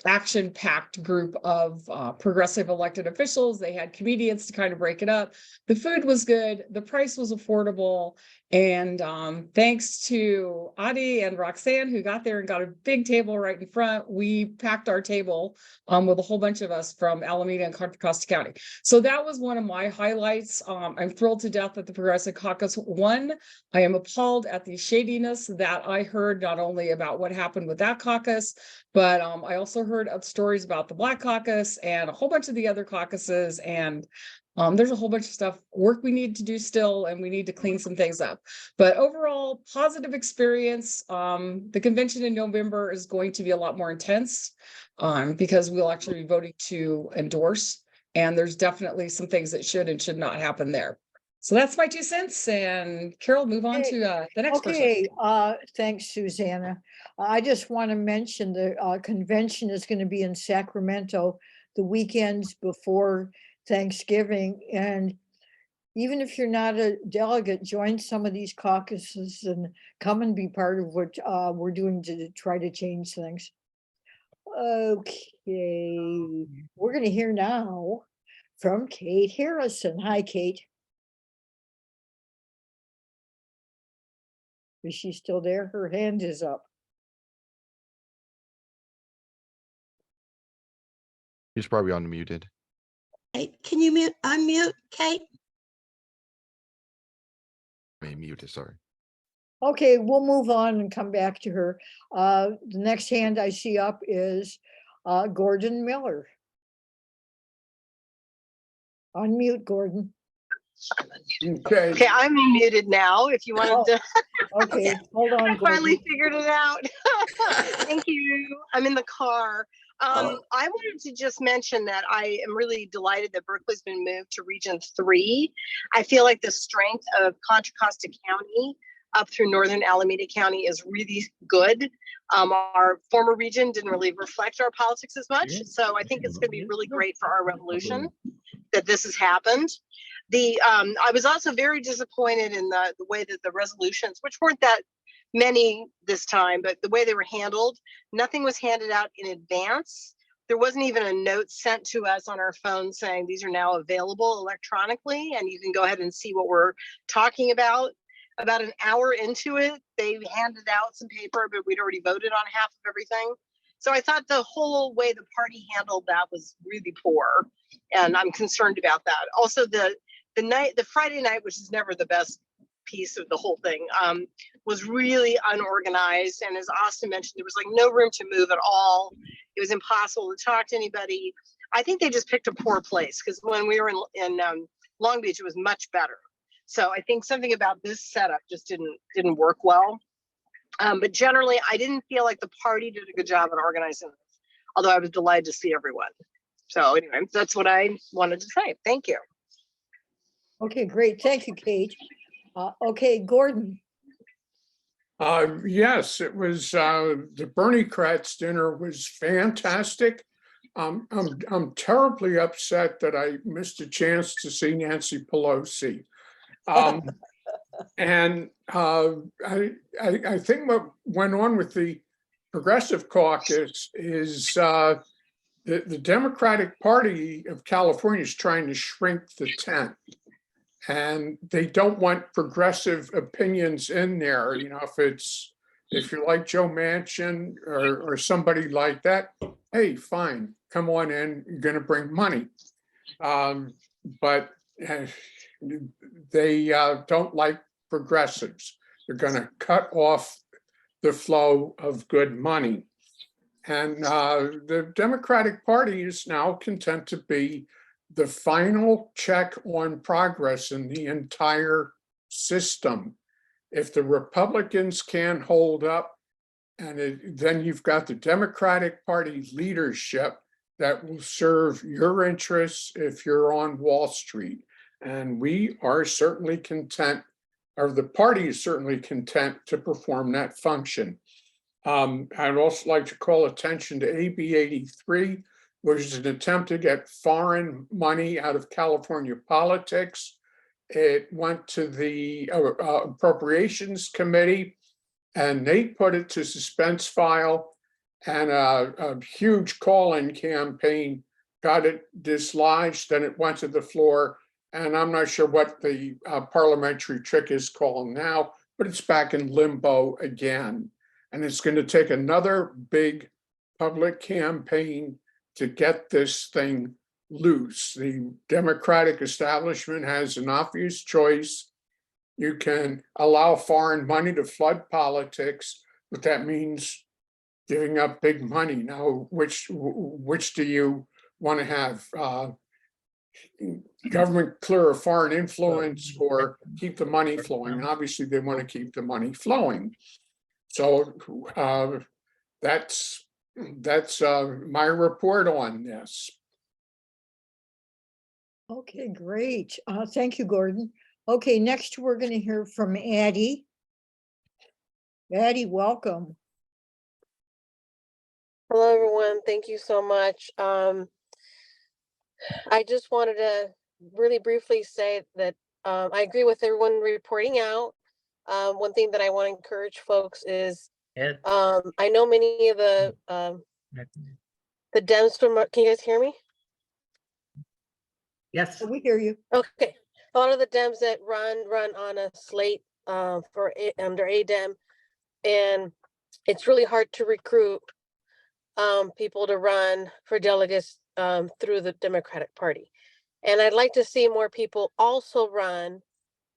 action-packed group of progressive elected officials. They had comedians to kind of break it up. The food was good. The price was affordable. And thanks to Adi and Roxanne, who got there and got a big table right in front, we packed our table with a whole bunch of us from Alameda and Contra Costa County. So that was one of my highlights. I'm thrilled to death that the Progressive Caucus won. I am appalled at the shadiness that I heard, not only about what happened with that caucus, but I also heard stories about the Black Caucus and a whole bunch of the other caucuses, and there's a whole bunch of stuff, work we need to do still, and we need to clean some things up. But overall, positive experience. The convention in November is going to be a lot more intense because we'll actually be voting to endorse, and there's definitely some things that should and should not happen there. So that's my 2 cents, and Carol, move on to the next person. Okay, thanks, Susanna. I just want to mention the convention is going to be in Sacramento the weekends before Thanksgiving. And even if you're not a delegate, join some of these caucuses and come and be part of what we're doing to try to change things. Okay, we're going to hear now from Kate Harrison. Hi, Kate. Is she still there? Her hand is up. He's probably unmuted. Hey, can you unmute, Kate? Muted, sorry. Okay, we'll move on and come back to her. The next hand I see up is Gordon Miller. Unmute, Gordon. Okay. Okay, I'm muted now, if you wanted to. Okay, hold on, I finally Gordon. figured it out. Thank you. I'm in the car. I wanted to just mention that I am really delighted that Berkeley's been moved to Region 3. I feel like the strength of Contra Costa County up through Northern Alameda County is really good. Our former region didn't really reflect our politics as much. So I think it's going to be really great for our revolution that this has happened. I was also very disappointed in the way that the resolutions, which weren't that many this time, but the way they were handled, nothing was handed out in advance. There wasn't even a note sent to us on our phone saying these are now available electronically and you can go ahead and see what we're talking about. About an hour into it, they handed out some paper, but we'd already voted on half of everything. So I thought the whole way the party handled that was really poor, and I'm concerned about that. Also, the Friday night, which is never the best piece of the whole thing, was really unorganized. And as Austin mentioned, there was like no room to move at all. It was impossible to talk to anybody. I think they just picked a poor place because when we were in Long Beach, it was much better. So I think something about this setup just didn't work well. But generally, I didn't feel like the party did a good job at organizing this, although I was delighted to see everyone. So anyway, that's what I wanted to say. Thank you. Okay, great. Thank you, Kate. Okay, Gordon. Yes, it was the Bernie Kratz dinner was fantastic. I'm terribly upset that I missed a chance to see Nancy Pelosi. And I think what went on with the Progressive Caucus is the Democratic Party of California is trying to shrink the tent. And they don't want progressive opinions in there. You know, if you're like Joe Manchin or somebody like that, hey, fine, come on in. You're going to bring money, but they don't like progressives. They're going to cut off the flow of good money, and the Democratic Party is now content to be the final check on progress in the entire system. If the Republicans can't hold up, and then you've got the Democratic Party leadership that will serve your interests if you're on Wall Street. And we are certainly content, or the party is certainly content to perform that function. I'd also like to call attention to AB 83, which is an attempt to get foreign money out of California politics. It went to the Appropriations Committee, and they put it to suspense file, and a huge call-in campaign got it dislodged. Then it went to the floor, and I'm not sure what the parliamentary trick is called now, but it's back in limbo again. And it's going to take another big public campaign to get this thing loose. The Democratic establishment has an obvious choice. You can allow foreign money to flood politics, but that means giving up big money. Now, which do you want to have? Government clear of foreign influence or keep the money flowing? And obviously they want to keep the money flowing. So that's my report on this. Okay, great. Thank you, Gordon. Okay, next we're going to hear from Addie. Addie, welcome. Hello, everyone. Thank you so much. I just wanted to really briefly say that I agree with everyone reporting out. One thing that I want to encourage folks is I know many of the Dems from, can you guys hear me? Yes. We hear you. Okay. A lot of the Dems that run on a slate under ADEM, and it's really hard to recruit people to run for delegates through the Democratic Party. And I'd like to see more people also run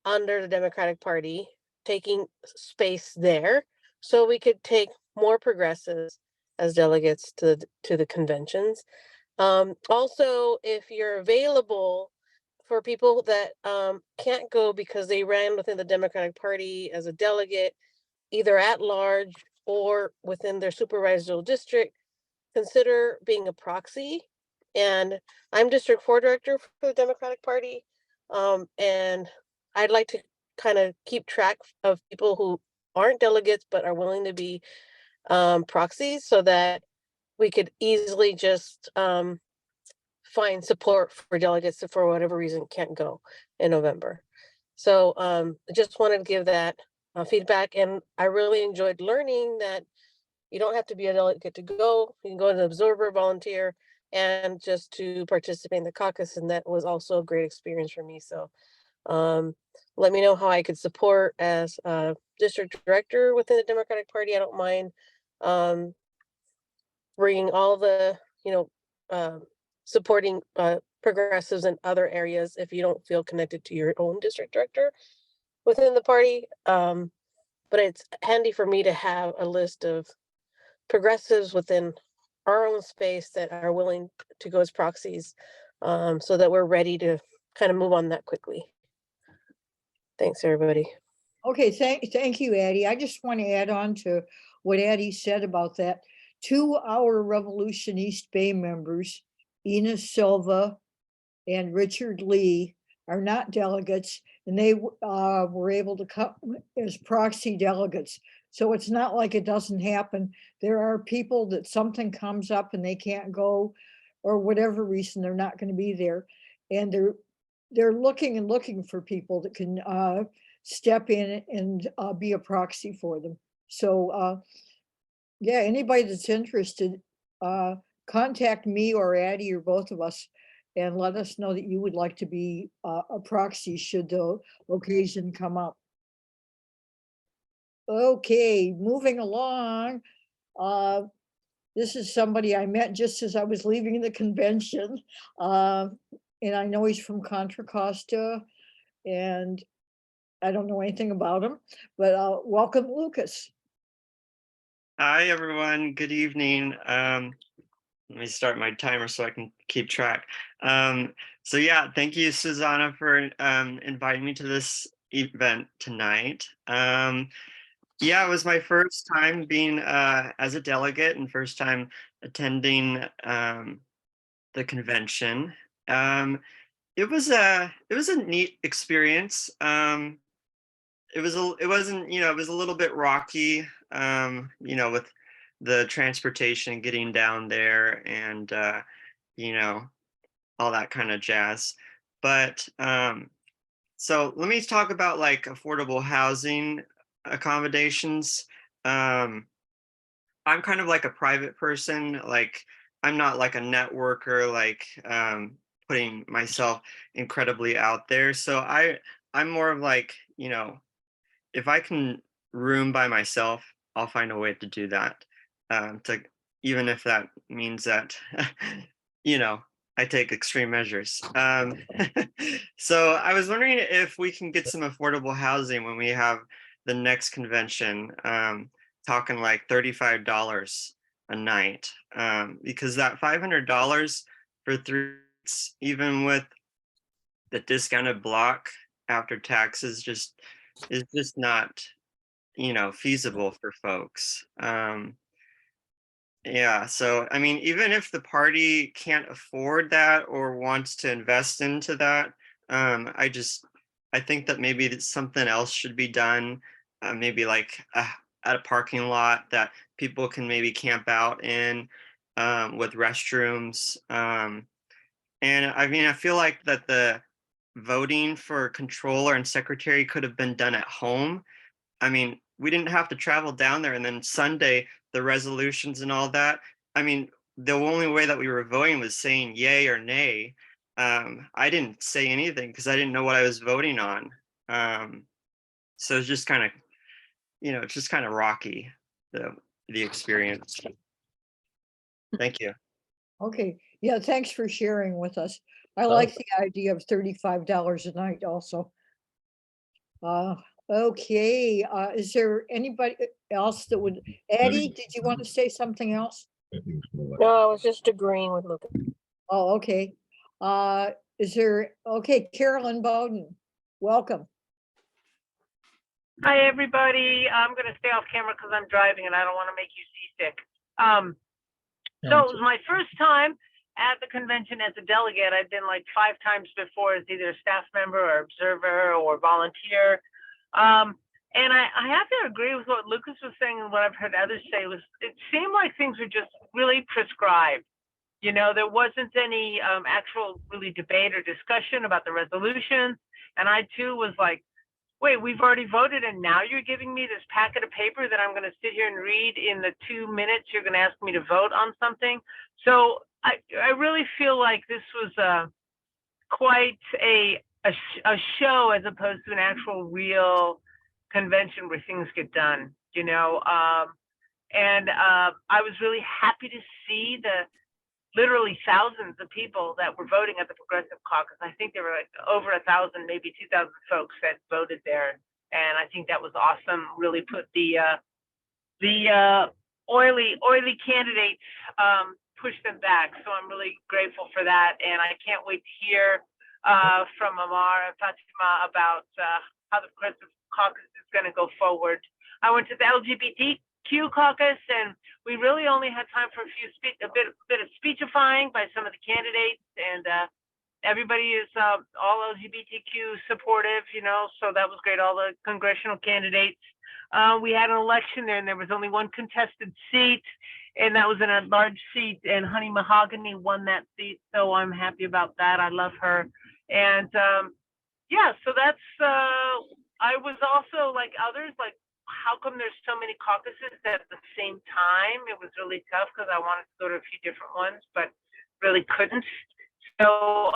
under the Democratic Party, taking space there, so we could take more progressives as delegates to the conventions. Also, if you're available for people that can't go because they ran within the Democratic Party as a delegate, either at large or within their supervisorial district, consider being a proxy. And I'm District 4 Director for the Democratic Party. And I'd like to kind of keep track of people who aren't delegates but are willing to be proxies, so that we could easily just find support for delegates that for whatever reason can't go in November. So I just wanted to give that feedback. And I really enjoyed learning that you don't have to be a delegate to go. You can go as an observer, volunteer, and just to participate in the caucus. And that was also a great experience for me. So let me know how I could support as a district director within the Democratic Party. I don't mind bringing all the, supporting progressives in other areas if you don't feel connected to your own district director within the party. But it's handy for me to have a list of progressives within our own space that are willing to go as proxies, so that we're ready to kind of move on that quickly. Thanks, everybody. Okay, thank you, Addie. I just want to add on to what Addie said about that. 2 our Revolution East Bay members, Ina Silva and Richard Lee, are not delegates, and they were able to come as proxy delegates. So it's not like it doesn't happen. There are people that something comes up and they can't go, or whatever reason they're not going to be there, and they're looking for people that can step in and be a proxy for them. So yeah, anybody that's interested, contact me or Addie or both of us and let us know that you would like to be a proxy should the occasion come up. Okay, moving along. This is somebody I met just as I was leaving the convention. And I know he's from Contra Costa, and I don't know anything about him, but welcome, Lucas. Hi, everyone. Good evening. Let me start my timer so I can keep track. So yeah, thank you, Susanna, for inviting me to this event tonight. Yeah, it was my first time being as a delegate and first time attending the convention. It was a neat experience. It wasn't, it was a little bit rocky, with the transportation getting down there and, all that kind of jazz. But so let me talk about like affordable housing accommodations. I'm kind of like a private person. Like I'm not like a networker, like putting myself incredibly out there. So I'm more of like, if I can room by myself, I'll find a way to do that. Even if that means that, I take extreme measures. So I was wondering if we can get some affordable housing when we have the next convention, talking like $35 a night, because that $500 for 3 nights, even with the discounted block after taxes, is just not, feasible for folks. Yeah, so I mean, even if the party can't afford that or wants to invest into that, I think that maybe something else should be done, maybe like at a parking lot that people can maybe camp out in, with restrooms. And I mean, I feel like that the voting for controller and secretary could have been done at home. I mean, we didn't have to travel down there, and then Sunday, the resolutions and all that. I mean, the only way that we were voting was saying yay or nay. I didn't say anything because I didn't know what I was voting on. So it's just kind of, it's just kind of rocky, the experience. Thank you. Okay, yeah, thanks for sharing with us. I like the idea of $35 a night also. Okay, is there anybody else that would, Eddie, did you want to say something else? No, I was just agreeing with Lucas. Oh, okay. Okay, Carolyn Bowden, welcome. Hi, everybody. I'm going to stay off camera because I'm driving and I don't want to make you seasick. So it was my first time at the convention as a delegate. I've been like 5 times before as either a staff member or observer or volunteer. And I have to agree with what Lucas was saying and what I've heard others say. It seemed like things were just really prescribed. There wasn't any actual really debate or discussion about the resolutions. And I too was like, wait, we've already voted and now you're giving me this packet of paper that I'm going to sit here and read in the 2 minutes you're going to ask me to vote on something. So I really feel like this was quite a show as opposed to an actual real convention where things get done, and I was really happy to see the literally thousands of people that were voting at the Progressive Caucus. I think there were like over 1,000, maybe 2,000 folks that voted there. And I think that was awesome. Really put the oily candidates, push them back. So I'm really grateful for that. And I can't wait to hear from Amar and Fatima about how the Progressive Caucus is going to go forward. I went to the LGBTQ caucus, and we really only had time for a bit of speechifying by some of the candidates, and everybody is all LGBTQ supportive, so that was great. All the congressional candidates. We had an election there, and there was only one contested seat, and that was in a large seat, and Honey Mahogany won that seat, so I'm happy about that. I love her. And yeah, so that's, I was also like others, like, how come there's so many caucuses at the same time? It was really tough because I wanted to go to a few different ones, but really couldn't. So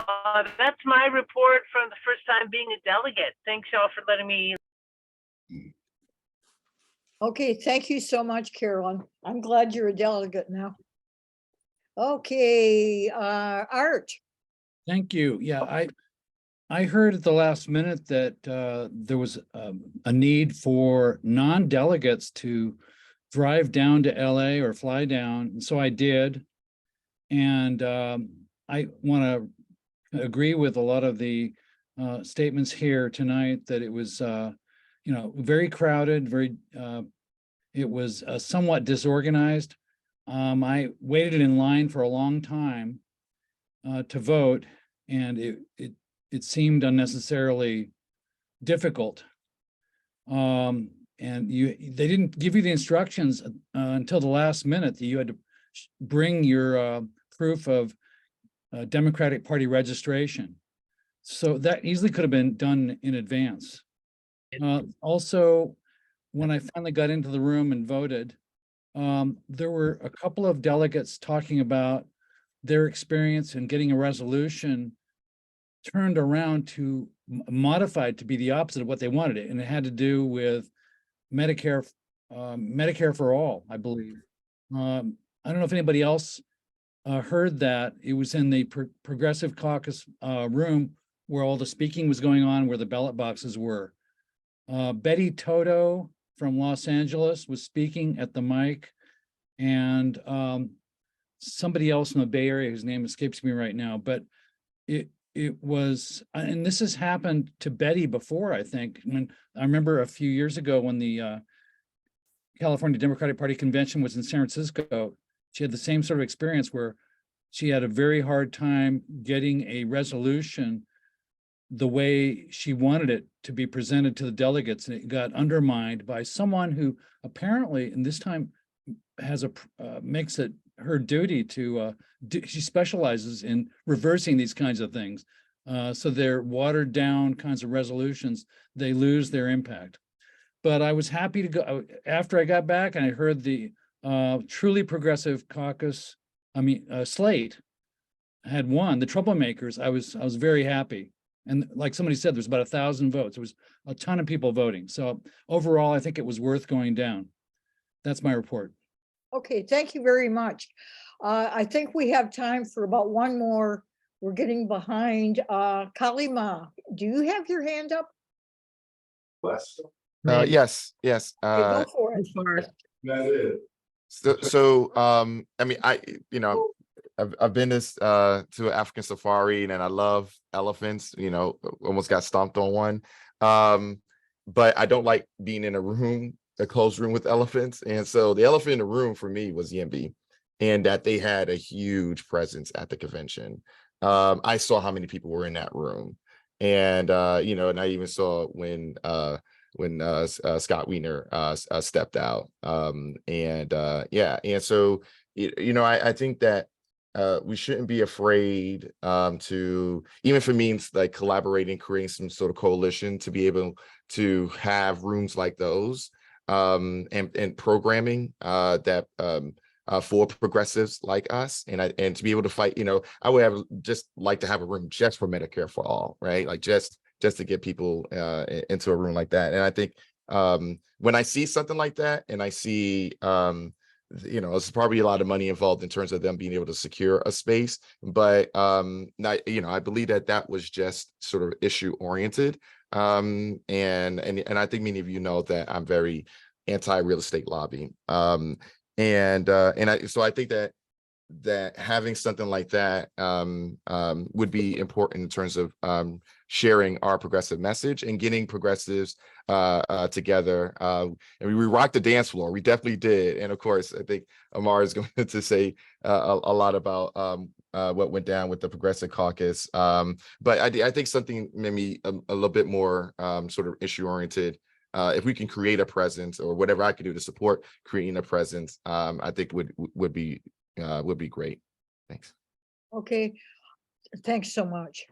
that's my report from the first time being a delegate. Thanks y'all for letting me. Okay, thank you so much, Carolyn. I'm glad you're a delegate now. Okay, Art. Thank you. Yeah, I heard at the last minute that there was a need for non-delegates to drive down to LA or fly down, and so I did. And I want to agree with a lot of the statements here tonight that it was, very crowded, it was somewhat disorganized. I waited in line for a long time to vote, and it seemed unnecessarily difficult. And they didn't give you the instructions until the last minute that you had to bring your proof of Democratic Party registration. So that easily could have been done in advance. Also, when I finally got into the room and voted, there were a couple of delegates talking about their experience in getting a resolution turned around to modified to be the opposite of what they wanted it. And it had to do with Medicare for all, I believe. I don't know if anybody else heard that. It was in the Progressive Caucus room where all the speaking was going on, where the ballot boxes were. Betty Toto from Los Angeles was speaking at the mic, and somebody else in the Bay Area whose name escapes me right now, but it was, and this has happened to Betty before, I think. When I remember a few years ago when the California Democratic Party convention was in San Francisco, she had the same sort of experience where she had a very hard time getting a resolution the way she wanted it to be presented to the delegates, and it got undermined by someone who apparently, and this time has makes it her duty to she specializes in reversing these kinds of things. So they're watered down kinds of resolutions, they lose their impact. But I was happy to go after I got back and I heard the truly progressive caucus, slate had won, the troublemakers. I was very happy. And like somebody said, there's about 1,000 votes. There was a ton of people voting. So overall, I think it was worth going down. That's my report. Okay, thank you very much. I think we have time for about one more. We're getting behind. Kalima, do you have your hand up? Yes. Okay, go for it. So I mean, I've been to an African safari and I love elephants, almost got stomped on one. But I don't like being in a closed room with elephants. And so the elephant in the room for me was Yimby, and that they had a huge presence at the convention. I saw how many people were in that room. And and I even saw when Scott Wiener stepped out. And so I think that we shouldn't be afraid to, even if it means like collaborating, creating some sort of coalition to be able to have rooms like those and programming that for progressives like us, and to be able to fight. I would have just like to have a room just for Medicare for all, right? Like just to get people into a room like that. And I think when I see something like that, and I see there's probably a lot of money involved in terms of them being able to secure a space, but I believe that was just sort of issue oriented. And I think many of you know that I'm very anti-real estate lobbying. So I think that having something like that would be important in terms of sharing our progressive message and getting progressives together. And we rocked the dance floor. We definitely did. And of course, I think Amar is going to say a lot about what went down with the Progressive Caucus. But I think something maybe a little bit more sort of issue oriented. If we can create a presence, or whatever I could do to support creating a presence, I think would be great. Thanks. Okay, thanks so much.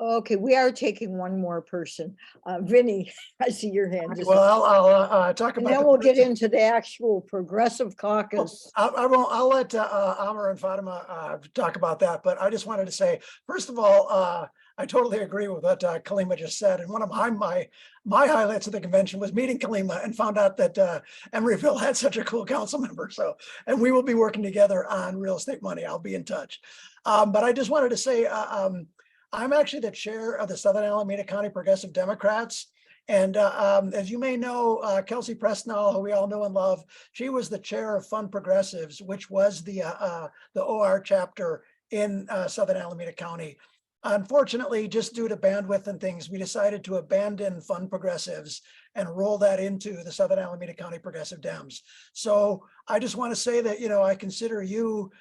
Okay, we are taking one more person. Vinny, I see your hand. Well, I'll talk And about. then we'll get into the actual Progressive Caucus. I won't. I'll let Amar and Fatima talk about that. But I just wanted to say, first of all, I totally agree with what Kalima just said. And one of my highlights of the convention was meeting Kalima and found out that Emeryville had such a cool council member. So, and we will be working together on real estate money. I'll be in touch. But I just wanted to say, I'm actually the chair of the Southern Alameda County Progressive Democrats. And as you may know, Kelsey Presnell, who we all know and love, she was the chair of Fund Progressives, which was the OR chapter in Southern Alameda County. Unfortunately, just due to bandwidth and things, we decided to abandon Fund Progressives and roll that into the Southern Alameda County Progressive Dems. So I just want to say that, I consider you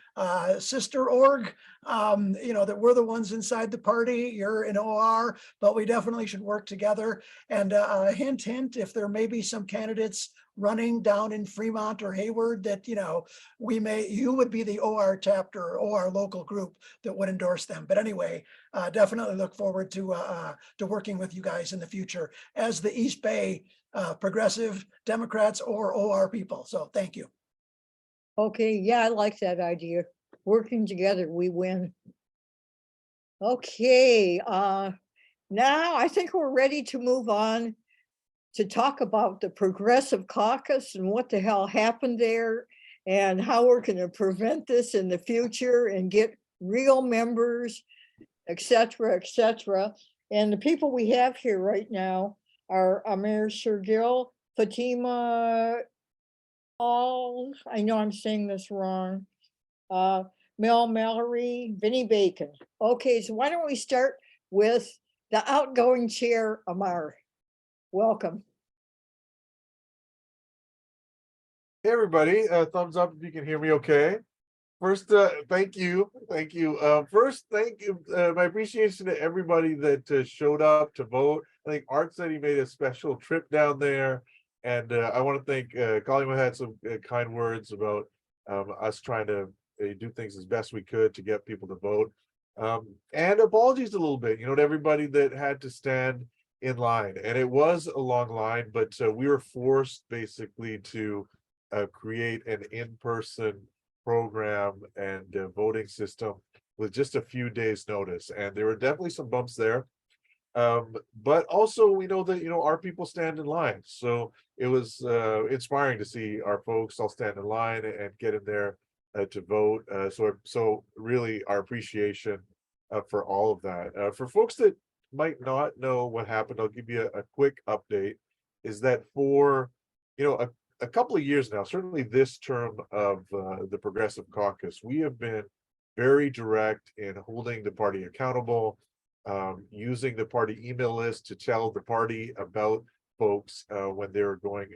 sister org, that we're the ones inside the party, you're in OR, but we definitely should work together. And hint, hint, if there may be some candidates running down in Fremont or Hayward that, you would be the OR chapter or OR local group that would endorse them. But anyway, definitely look forward to working with you guys in the future as the East Bay Progressive Democrats or OR people. So thank you. Okay, yeah, I like that idea. Working together, we win. Okay, now I think we're ready to move on to talk about the Progressive Caucus and what the hell happened there and how we're going to prevent this in the future and get real members, et cetera, et cetera. And the people we have here right now are Amir Shergill, Fatima Oh, I know I'm saying this wrong. Mel Mallory, Vinnie Bacon. Okay, so why don't we start with the outgoing chair, Amar. Welcome. Hey, everybody, thumbs up if you can hear me okay. First, thank you. First, thank you, my appreciation to everybody that showed up to vote. I think Art said he made a special trip down there. And I want to thank Colleen had some kind words about us trying to do things as best we could to get people to vote. And apologies a little bit, to everybody that had to stand in line. And it was a long line, but we were forced basically to create an in-person program and voting system with just a few days notice, and there were definitely some bumps there, but also we know that our people stand in line, so it was inspiring to see our folks all stand in line and get in there to vote. So really our appreciation for all of that. For folks that might not know what happened, I'll give you a quick update. Is that for a couple of years now, certainly this term of the Progressive Caucus, we have been very direct in holding the party accountable, using the party email list to tell the party about folks when they're going,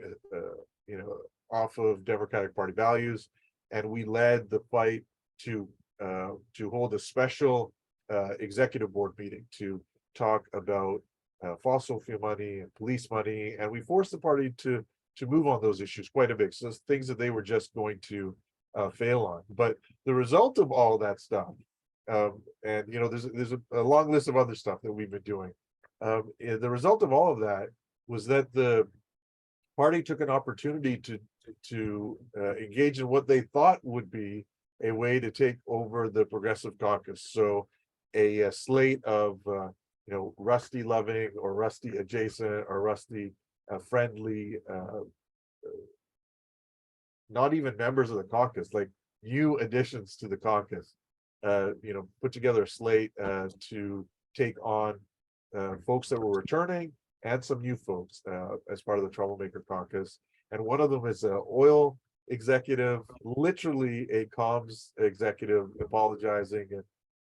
off of Democratic Party values, and we led the fight to hold a special executive board meeting to talk about fossil fuel money and police money, and we forced the party to move on those issues quite a bit. So things that they were just going to fail on. But the result of all that stuff, and there's a long list of other stuff that we've been doing. The result of all of that was that the party took an opportunity to engage in what they thought would be a way to take over the Progressive Caucus. So a slate of Rusty loving or Rusty adjacent or Rusty friendly, not even members of the caucus, like new additions to the caucus, put together a slate to take on folks that were returning and some new folks as part of the Troublemaker Caucus. And one of them is an oil executive, literally a comms executive, apologizing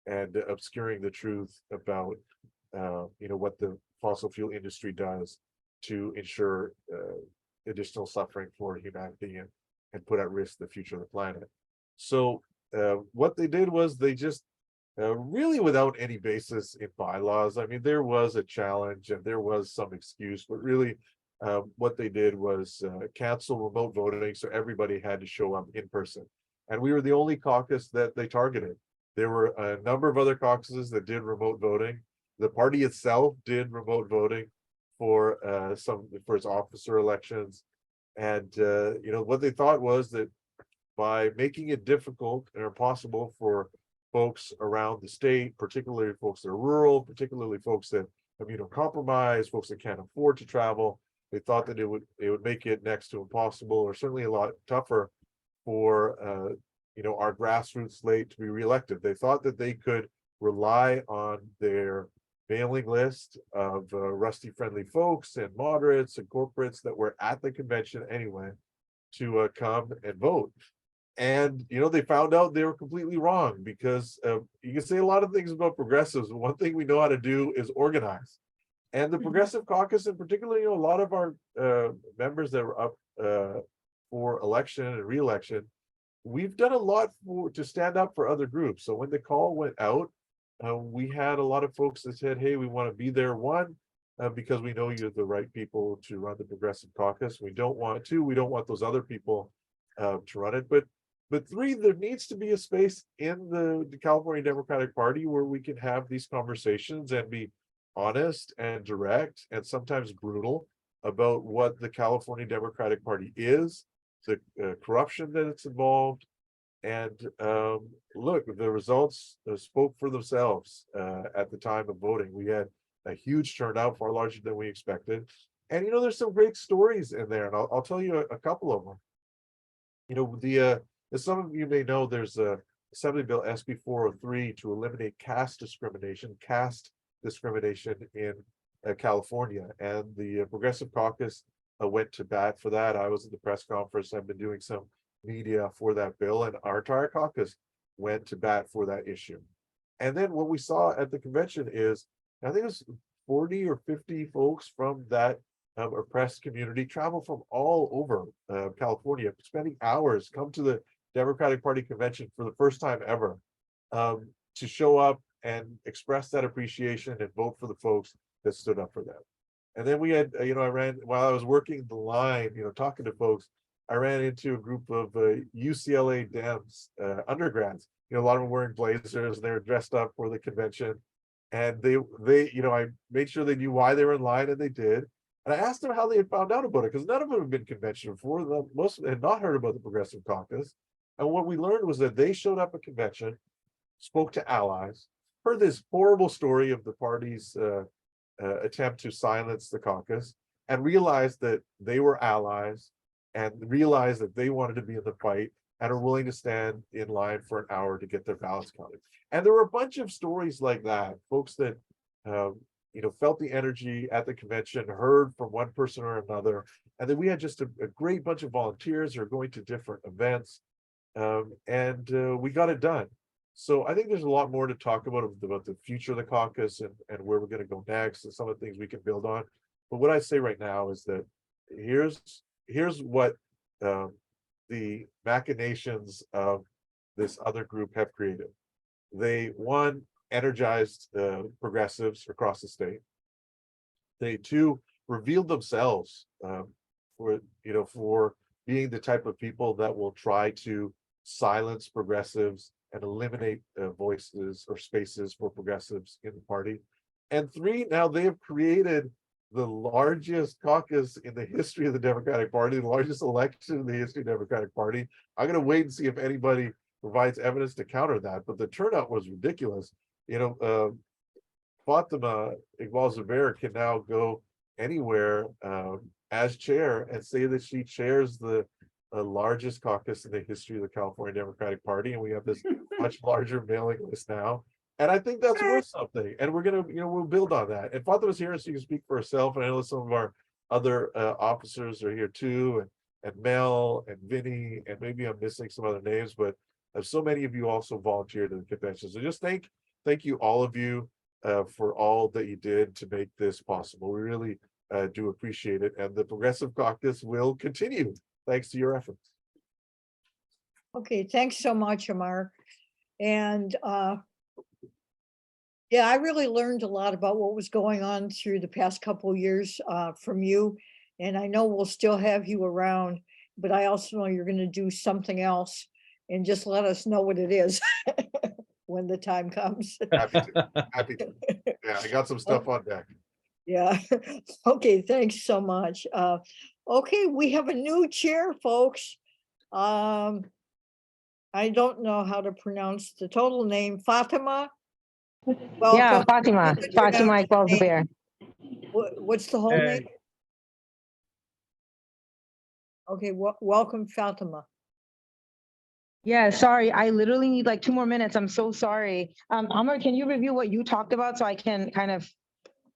and obscuring the truth about what the fossil fuel industry does to ensure additional suffering for humanity and put at risk the future of the planet. So what they did was they just really without any basis in bylaws. I mean, there was a challenge and there was some excuse, but really what they did was cancel remote voting, so everybody had to show up in person. And we were the only caucus that they targeted. There were a number of other caucuses that did remote voting. The party itself did remote voting for its officer elections, and what they thought was that by making it difficult or impossible for folks around the state, particularly folks that are rural, particularly folks that are immunocompromised, folks that can't afford to travel, they thought that it would make it next to impossible, or certainly a lot tougher for our grassroots slate to be reelected. They thought that they could rely on their mailing list of Rusty friendly folks and moderates and corporates that were at the convention anyway to come and vote. And they found out they were completely wrong, because you can say a lot of things about progressives, but one thing we know how to do is organize. And the Progressive Caucus, in particular, a lot of our members that were up for election and re-election, we've done a lot to stand up for other groups. So when the call went out, we had a lot of folks that said, hey, we want to be there, one, because we know you're the right people to run the Progressive Caucus. We don't want those other people to run it. But three, there needs to be a space in the California Democratic Party where we can have these conversations and be honest and direct and sometimes brutal about what the California Democratic Party is, the corruption that it's involved. And look, the results spoke for themselves at the time of voting. We had a huge turnout, far larger than we expected. And there's some great stories in there, and I'll tell you a couple of them. As some of you may know, there's a Assembly Bill SB 403 to eliminate caste discrimination in California, and the Progressive Caucus went to bat for that. I was at the press conference. I've been doing some media for that bill, and our entire caucus went to bat for that issue. And then what we saw at the convention is, I think it was 40 or 50 folks from that oppressed community travel from all over California, spending hours, come to the Democratic Party convention for the first time ever, to show up and express that appreciation and vote for the folks that stood up for them. And then we had, I ran, while I was working the line, talking to folks, I ran into a group of UCLA Dems, undergrads. A lot of them wearing blazers, and they were dressed up for the convention. And they, I made sure they knew why they were in line, and they did. And I asked them how they had found out about it, because none of them had been convention before. Most of them had not heard about the Progressive Caucus. And what we learned was that they showed up at convention, spoke to allies, heard this horrible story of the party's attempt to silence the caucus, and realized that they were allies, and realized that they wanted to be in the fight, and are willing to stand in line for an hour to get their ballots counted. And there were a bunch of stories like that, folks that felt the energy at the convention, heard from one person or another, and then we had just a great bunch of volunteers who are going to different events, and we got it done. So I think there's a lot more to talk about the future of the caucus and where we're going to go next, and some of the things we can build on. But what I say right now is that here's what the machinations of this other group have created. They, one, energized progressives across the state. They, two, revealed themselves for being the type of people that will try to silence progressives and eliminate voices or spaces for progressives in the party. And three, now they have created the largest caucus in the history of the Democratic Party, the largest election in the history of the Democratic Party. I'm going to wait and see if anybody provides evidence to counter that, but the turnout was ridiculous. Fatima Iqbal-Zubair can now go anywhere as chair and say that she chairs the largest caucus in the history of the California Democratic Party, and we have this much larger mailing list now. And I think that's worth something. And we're gonna, we'll build on that. And Fatima's here, so you can speak for herself. And I know some of our other officers are here too, and Mel and Vinny, and maybe I'm missing some other names, but so many of you also volunteered at the convention. So just thank you, all of you, for all that you did to make this possible. We really do appreciate it. And the Progressive Caucus will continue thanks to your efforts. Okay, thanks so much, Amar. And yeah, I really learned a lot about what was going on through the past couple of years from you. And I know we'll still have you around, but I also know you're going to do something else, and just let us know what it is when the time comes. Happy to. Yeah, I got some stuff on deck. Yeah. Okay, thanks so much. Okay, we have a new chair, folks. I don't know how to pronounce the total name. Fatima? Yeah, Welcome. Fatima Iqbal-Zubair. What's the whole name? Okay, welcome, Fatima. Yeah, sorry, I literally need like 2 more minutes. I'm so sorry. Amar, can you review what you talked about so I can kind of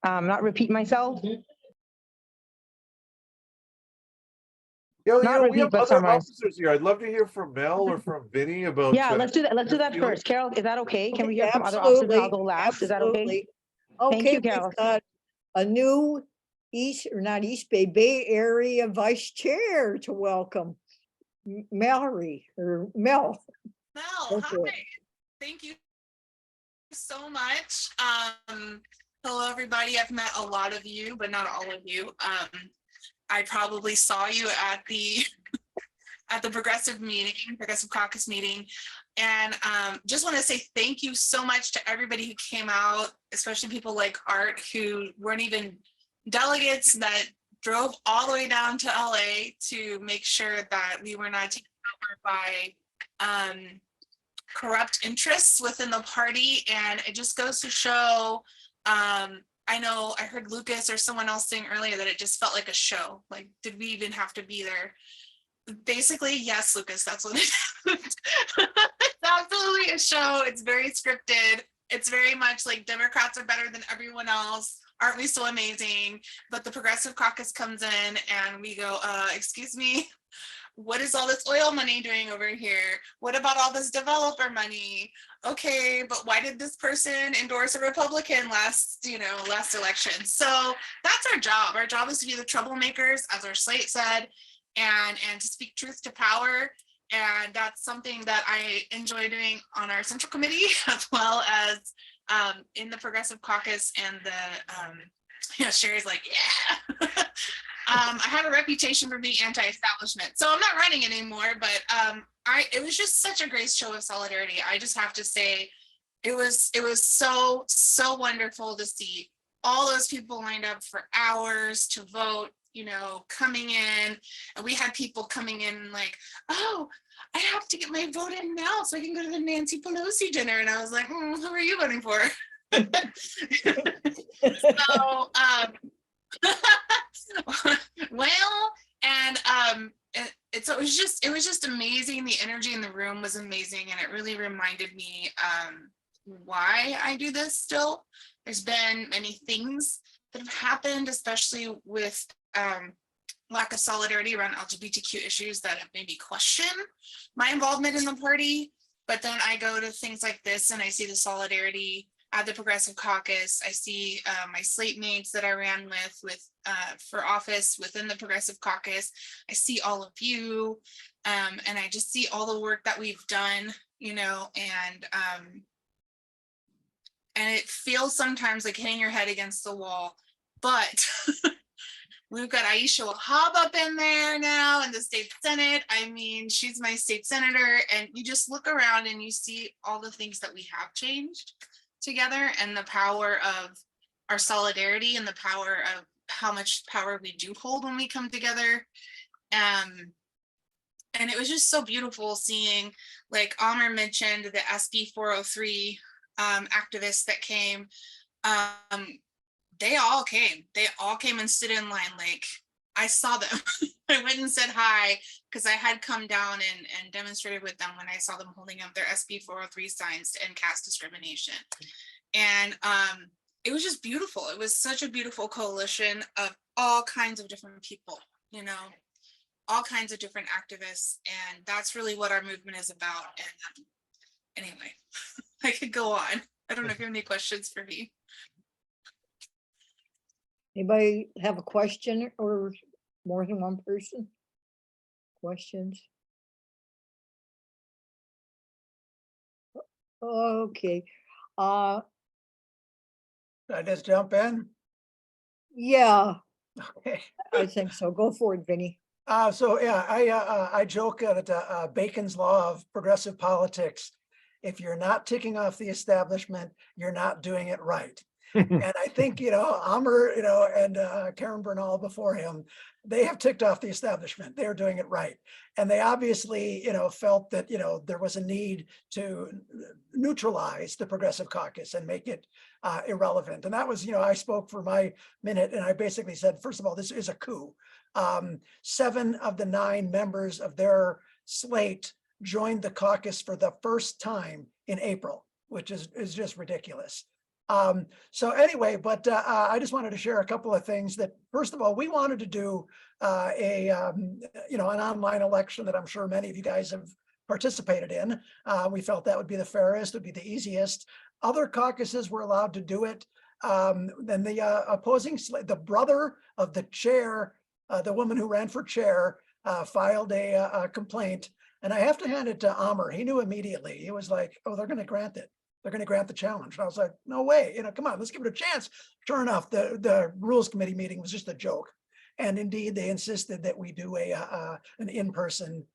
not repeat myself? Yeah, Not we repeat, have but other summarize. officers here. I'd love to hear from Mel or from Vinny about. Yeah, let's do that. Let's do that feelings. first. Carol, is that okay? Can we hear Okay, from other officers and I'll absolutely, go last? Is that okay? absolutely. Thank Okay, you, Carol. we've got a new Bay Area Vice Chair to welcome, Mallory or Mel. Mel, Go for it. hi. Thank you so much. Hello, everybody. I've met a lot of you, but not all of you. I probably saw you at the Progressive Caucus meeting. And just want to say thank you so much to everybody who came out, especially people like Art, who weren't even delegates, that drove all the way down to LA to make sure that we were not taken over by corrupt interests within the party. And it just goes to show, I know I heard Lucas or someone else saying earlier that it just felt like a show. Like, did we even have to be there? Basically, yes, Lucas, that's what it is. It's absolutely a show. It's very scripted. It's very much like Democrats are better than everyone else. aren't we so amazing? But the Progressive Caucus comes in and we go, excuse me, what is all this oil money doing over here? What about all this developer money? Okay, but why did this person endorse a Republican last election? So that's our job. Our job is to be the troublemakers, as our slate said, and to speak truth to power. And that's something that I enjoy doing on our central committee, as well as in the Progressive Caucus. And Sherry's like, yeah. I have a reputation for being anti-establishment, so I'm not running anymore, but it was just such a great show of solidarity. I just have to say, it was so wonderful to see all those people lined up for hours to vote, coming in. And we had people coming in like, oh, I have to get my vote in now so I can go to the Nancy Pelosi dinner. And I was like, who are you voting for? So, well, and it was just amazing. The energy in the room was amazing, and it really reminded me why I do this still. There's been many things that have happened, especially with lack of solidarity around LGBTQ issues, that have made me question my involvement in the party. But then I go to things like this and I see the solidarity at the Progressive Caucus. I see my slate mates that I ran with for office within the Progressive Caucus. I see all of you, and I just see all the work that we've done, and it feels sometimes like hitting your head against the wall. But we've got Aisha Wahab up in there now in the state Senate. I mean, she's my state senator, and you just look around and you see all the things that we have changed together, and the power of our solidarity, and the power of how much power we do hold when we come together. And it was just so beautiful seeing, like Amr mentioned, the SB 403 activists that came. They all came and stood in line. Like, I saw them. I went and said hi, because I had come down and demonstrated with them when I saw them holding up their SB 403 signs to end caste discrimination. And it was just beautiful. It was such a beautiful coalition of all kinds of different people, all kinds of different activists. And that's really what our movement is about. And anyway, I could go on. I don't know if you have any questions for me. Anybody have a question, or more than one person? Questions? Okay. Should I just jump in? Yeah, Okay. I think so. Go for it, Vinny. So yeah, I joke that Bacon's law of progressive politics: if you're not ticking off the establishment, you're not doing it right. And I think, Amr, and Karen Bernal before him, they have ticked off the establishment. They're doing it right. And they obviously, felt that, there was a need to neutralize the Progressive Caucus and make it irrelevant. And that was, I spoke for my minute, and I basically said, first of all, this is a coup. 7 of the 9 members of their slate joined the caucus for the first time in April, which is just ridiculous. So anyway, but I just wanted to share a couple of things. That first of all, we wanted to do an online election that I'm sure many of you guys have participated in. We felt that would be the fairest, would be the easiest. Other caucuses were allowed to do it. Then the opposing, the brother of the chair, the woman who ran for chair, filed a complaint. And I have to hand it to Amr. He knew immediately. He was like, oh, they're going to grant it. They're going to grant the challenge. And I was like, no way, come on, let's give it a chance. Sure enough, the Rules Committee meeting was just a joke. And indeed, they insisted that we do an in-person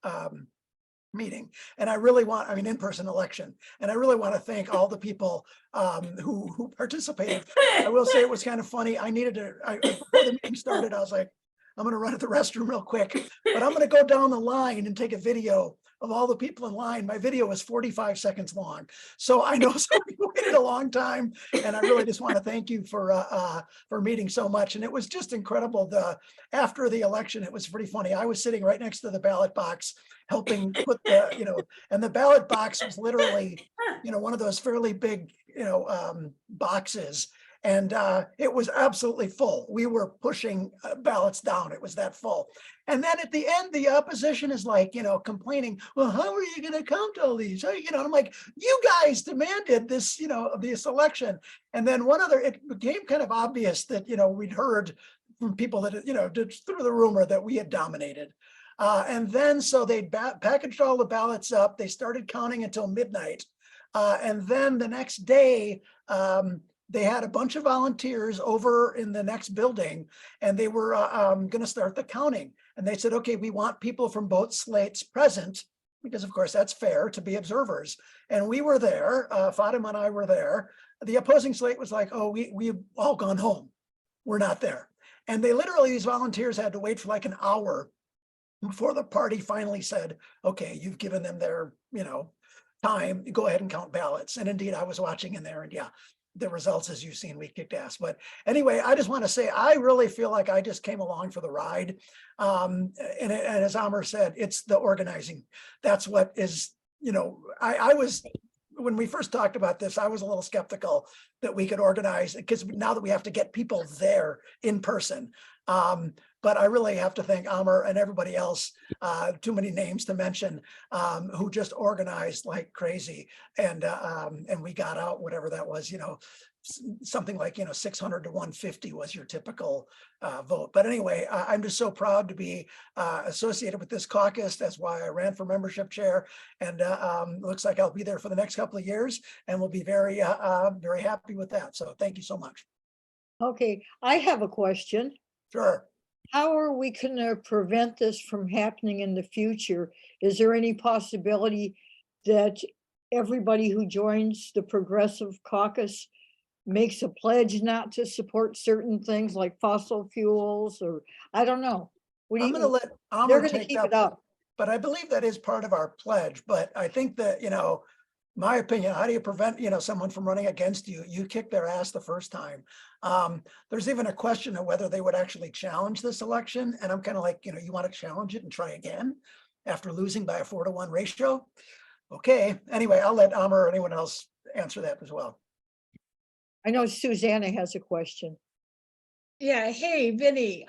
meeting. And I really want, in-person election. And I really want to thank all the people who participated. I will say it was kind of funny. Before the meeting started, I was like, I'm going to run to the restroom real quick, but I'm going to go down the line and take a video of all the people in line. My video was 45 seconds long. So I know some people waited a long time, and I really just want to thank you for meeting so much. And it was just incredible. After the election, it was pretty funny. I was sitting right next to the ballot box, helping put and the ballot box was literally, one of those fairly big, boxes. And it was absolutely full. We were pushing ballots down. It was that full. And then at the end, the opposition is like, complaining, well, how are you going to count all these? I'm like, you guys demanded this, this election. And then it became kind of obvious that, we'd heard from people that, through the rumor that we had dominated. And then so they packaged all the ballots up. They started counting until midnight. And then the next day, they had a bunch of volunteers over in the next building, and they were going to start the counting. And they said, okay, we want people from both slates present, because of course that's fair to be observers. And we were there, Fatima and I were there. The opposing slate was like, oh, we've all gone home. We're not there. And these volunteers had to wait for like an hour before the party finally said, okay, you've given them their, time, go ahead and count ballots. And indeed, I was watching in there, and yeah, the results, as you've seen, we kicked ass. But anyway, I just want to say, I really feel like I just came along for the ride. And as Amr said, it's the organizing. That's what is, I was, when we first talked about this, I was a little skeptical that we could organize, because now that we have to get people there in person. But I really have to thank Amr and everybody else, too many names to mention, who just organized like crazy. And we got out whatever that was, something like, 600 to 150 was your typical vote. But anyway, I'm just so proud to be associated with this caucus. That's why I ran for membership chair. And looks like I'll be there for the next couple of years, and we'll be very, very happy with that. So thank you so much. Okay, I have a question. Sure. How are we going to prevent this from happening in the future? Is there any possibility that everybody who joins the Progressive Caucus makes a pledge not to support certain things like fossil fuels, or I don't know? I'm going to let They're Amr going to take keep that it up. But I believe that is part of our pledge. But I think that, my opinion, how do you prevent, someone from running against you? You kick their ass the first time. There's even a question of whether they would actually challenge this election. And I'm kind of like, you want to challenge it and try again after losing by a 4-to-1 ratio? Okay. Anyway, I'll let Amr or anyone else answer that as well. I know Susanna has a question. Yeah, hey, Vinny.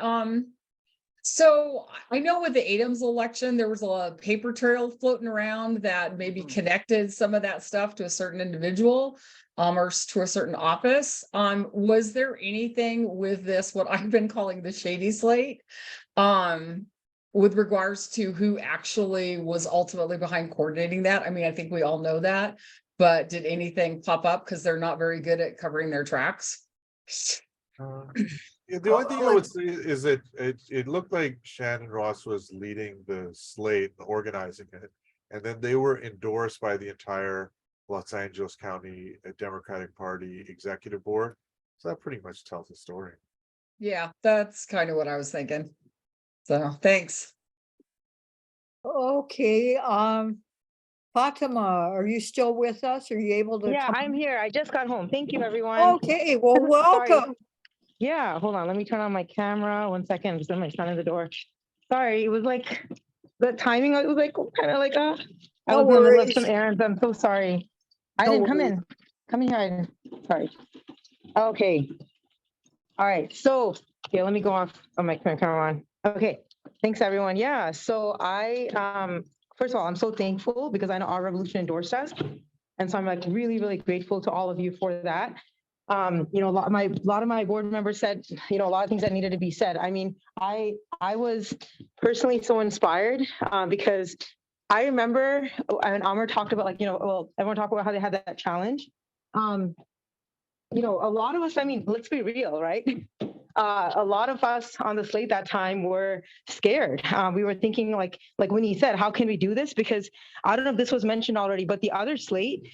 So I know with the ADEM's election, there was a paper trail floating around that maybe connected some of that stuff to a certain individual, or to a certain office. Was there anything with this, what I've been calling the shady slate, with regards to who actually was ultimately behind coordinating that? I mean, I think we all know that, but did anything pop up? Because they're not very good at covering their tracks. Yeah, the only thing I would say is that it looked like Shannon Ross was leading the slate, organizing it, and then they were endorsed by the entire Los Angeles County Democratic Party Executive Board. So that pretty much tells the story. Yeah, that's kind of what I was thinking. So thanks. Okay, Fatima, are you still with us? Are you able to? Yeah, come- I'm here. I just got home. Thank you, everyone. Okay, well, Sorry. welcome. Yeah, hold on. Let me turn on my camera. 1 second. Just let my son in the door. Sorry, it was like the timing. It was like kind of like I No was in the middle of worries. some errands. I'm so sorry. I No didn't come worries. in. Come in here. I didn't. Sorry. Okay. All right. So yeah, let me go off on my camera on. Okay. Thanks, everyone. Yeah. So first of all, I'm so thankful because I know our revolution endorsed us, and so I'm like really, really grateful to all of you for that. A lot of my board members said, a lot of things that needed to be said. I mean, I was personally so inspired because I remember, and Amr talked about everyone talked about how they had that challenge. A lot of us, I mean, let's be real, right? A lot of us on the slate that time were scared. We were thinking like when he said, how can we do this? Because I don't know if this was mentioned already, but the other slate,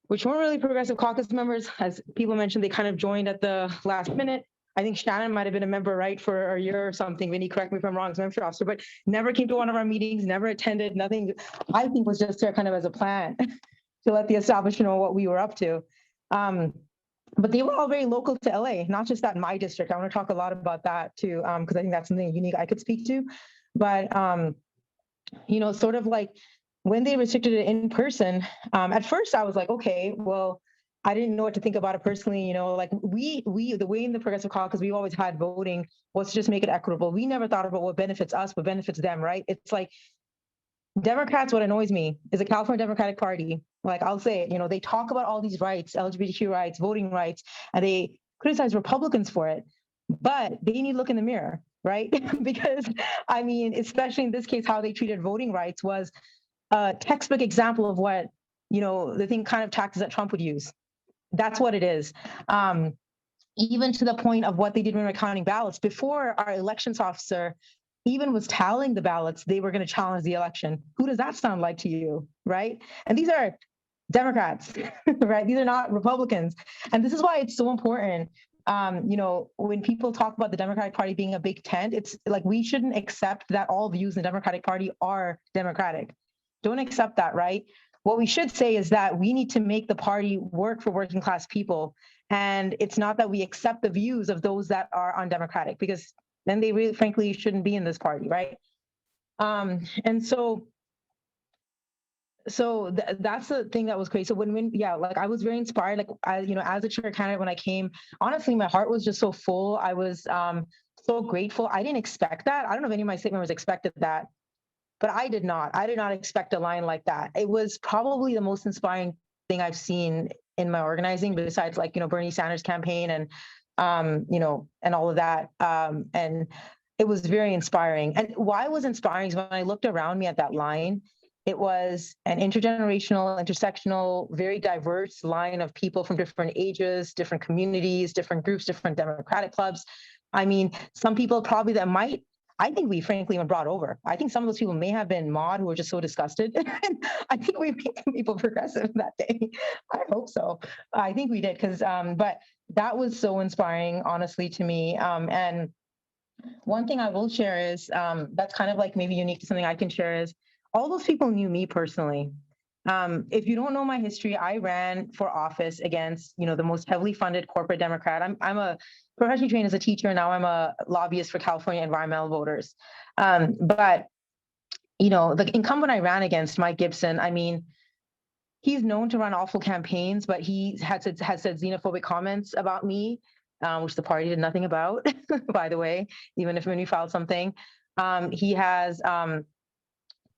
which weren't really Progressive Caucus members, as people mentioned, they kind of joined at the last minute. I think Shannon might have been a member, right, for a year or something. Vinny, correct me if I'm wrong, as membership officer, but never came to one of our meetings, never attended, nothing. I think was just there kind of as a plan to let the establishment know what we were up to. But they were all very local to LA, not just that in my district. I want to talk a lot about that too, because I think that's something unique I could speak to. But, sort of like when they restricted it in person, at first I was like, okay, well, I didn't know what to think about it personally. You know, like we the way in the Progressive Caucus, we've always had voting was to just make it equitable. We never thought about what benefits us, what benefits them, right? It's like Democrats, what annoys me is the California Democratic Party. Like I'll say it, you know, they talk about all these rights, LGBTQ rights, voting rights, and they criticize Republicans for it. But they need to look in the mirror, right? Because I mean, especially in this case, how they treated voting rights was a textbook example of what, you know, the thing kind of tactics that Trump would use. That's what it is. Even to the point of what they did when we were counting ballots. Before our elections officer even was tallying the ballots, they were going to challenge the election. Who does that sound like to you, right? And these are Democrats, right? These are not Republicans. And this is why it's so important. You know, when people talk about the Democratic Party being a big tent, it's like we shouldn't accept that all views in the Democratic Party are Democratic. Don't accept that, right? What we should say is that we need to make the party work for working class people. And it's not that we accept the views of those that are undemocratic, because then they really, frankly, shouldn't be in this party, right? And so that's the thing that was crazy. So when yeah, like I was very inspired, like you know, as a chair candidate, when I came, honestly, my heart was just so full. I was so grateful. I didn't expect that. I don't know if any of my state members expected that, but I did not. I did not expect a line like that. It was probably the most inspiring thing I've seen in my organizing, besides like, you know, Bernie Sanders campaign and, you know, and all of that. And it was very inspiring. And why it was inspiring is when I looked around me at that line, it was an intergenerational, intersectional, very diverse line of people from different ages, different communities, different groups, different Democratic clubs. I mean, some people probably that might, I think we frankly were brought over. I think some of those people may have been mod who were just so disgusted. I think we made people progressive that day. I hope so. I think we did, because but that was so inspiring, honestly, to me. And one thing I will share is that's kind of like maybe unique to something I can share is all those people knew me personally. If you don't know my history, I ran for office against, you know, the most heavily funded corporate Democrat. I'm a professionally trained as a teacher. Now I'm a lobbyist for California environmental voters. But, you know, the incumbent I ran against, Mike Gibson, I mean, he's known to run awful campaigns, but he has said xenophobic comments about me, which the party did nothing about, by the way, even if when we filed something. He has,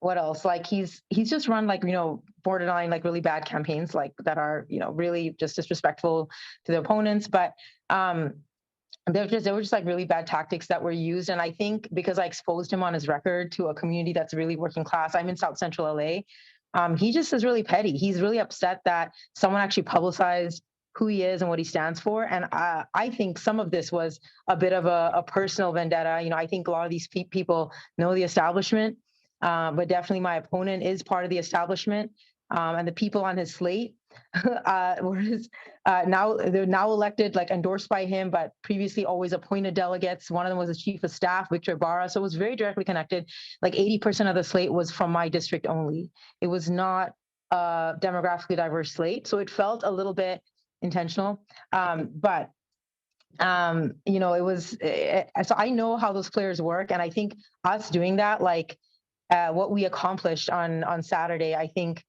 what else? Like he's just run like, you know, borderline like really bad campaigns, like that are, you know, really just disrespectful to the opponents. But there were just like really bad tactics that were used. And I think because I exposed him on his record to a community that's really working class, I'm in South Central LA. He just is really petty. He's really upset that someone actually publicized who he is and what he stands for. And I think some of this was a bit of a personal vendetta. You know, I think a lot of these people know the establishment, but definitely my opponent is part of the establishment. And the people on his slate now they're now elected, like endorsed by him, but previously always appointed delegates. One of them was the chief of staff, Victor Barra. So it was very directly connected. Like 80% of the slate was from my district only. It was not a demographically diverse slate. So it felt a little bit intentional. But you know, it was, so I know how those players work. And I think us doing that, like what we accomplished on Saturday, I think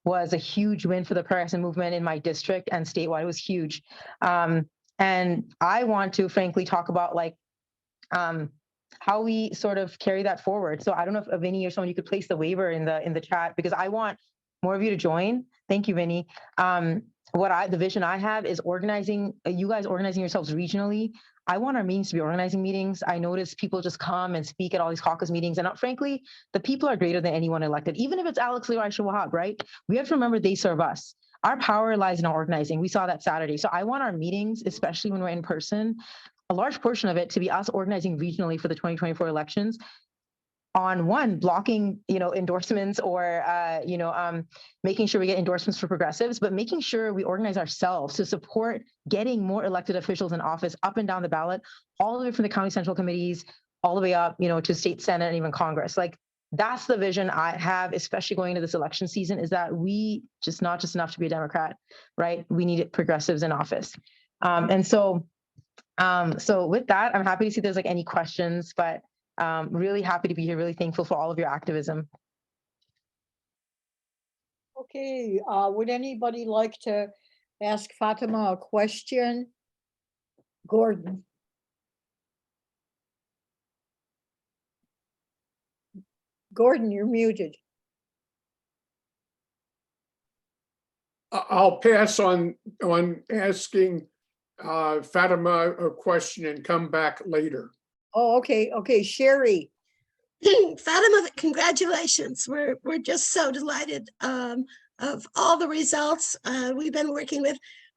was a huge win for the progressive movement in my district and statewide. It was huge. And I want to frankly talk about like how we sort of carry that forward. So I don't know if Vinny or someone, you could place the waiver in the chat, because I want more of you to join. Thank you, Vinny. The vision I have is organizing, you guys organizing yourselves regionally. I want our meetings to be organizing meetings. I notice people just come and speak at all these caucus meetings. And frankly, the people are greater than anyone elected, even if it's Alex Leroy Shawahab, right? We have to remember they serve us. Our power lies in our organizing. We saw that Saturday. So I want our meetings, especially when we're in person, a large portion of it to be us organizing regionally for the 2024 elections on one, blocking, you know, endorsements or, making sure we get endorsements for progressives, but making sure we organize ourselves to support getting more elected officials in office up and down the ballot, all the way from the county central committees, all the way up, you know, to state senate and even Congress. Like that's the vision I have, especially going into this election season, is that we just not just enough to be a Democrat, right? We need progressives in office. So with that, I'm happy to see if there's like any questions, but really happy to be here, really thankful for all of your activism. Okay, would anybody like to ask Fatima a question? Gordon. Gordon, you're muted. I'll pass on asking Fatima a question and come back later. Oh, okay, okay, Sherry. Fatima, congratulations. We're just so delighted of all the results. We've been working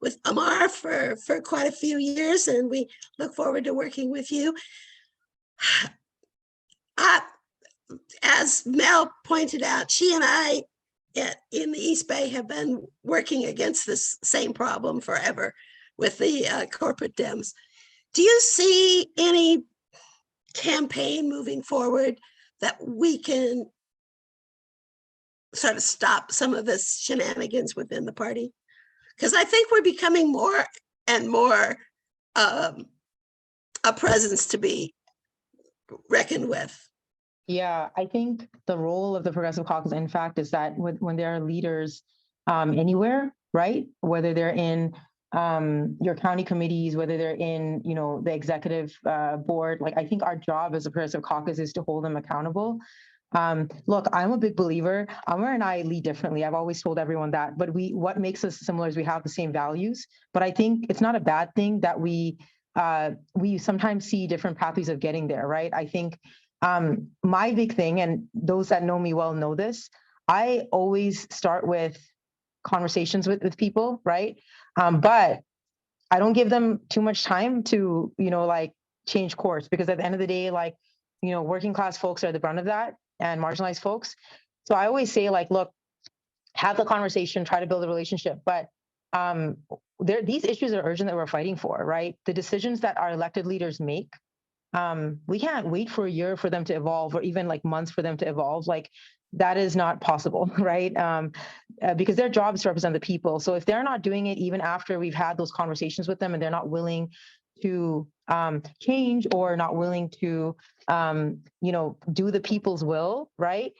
with Amar for quite a few years, and we look forward to working with you. As Mel pointed out, she and I in the East Bay have been working against this same problem forever with the corporate Dems. Do you see any campaign moving forward that we can sort of stop some of this shenanigans within the party? Because I think we're becoming more and more a presence to be reckoned with. Yeah, I think the role of the Progressive Caucus, in fact, is that when there are leaders anywhere, right? Whether they're in your county committees, whether they're in, the executive board, like I think our job as a Progressive Caucus is to hold them accountable. Look, I'm a big believer. Amar and I lead differently. I've always told everyone that, but what makes us similar is we have the same values. But I think it's not a bad thing that we sometimes see different pathways of getting there, right? I think my big thing, and those that know me well know this, I always start with conversations with people, right? But I don't give them too much time to, change course, because at the end of the day, working class folks are the brunt of that, and marginalized folks. So I always say, look, have the conversation, try to build a relationship, but these issues are urgent that we're fighting for, right? The decisions that our elected leaders make, we can't wait for a year for them to evolve, or even months for them to evolve. That is not possible, right? Because their job is to represent the people. So if they're not doing it, even after we've had those conversations with them, and they're not willing to change, or not willing to, do the people's will, right?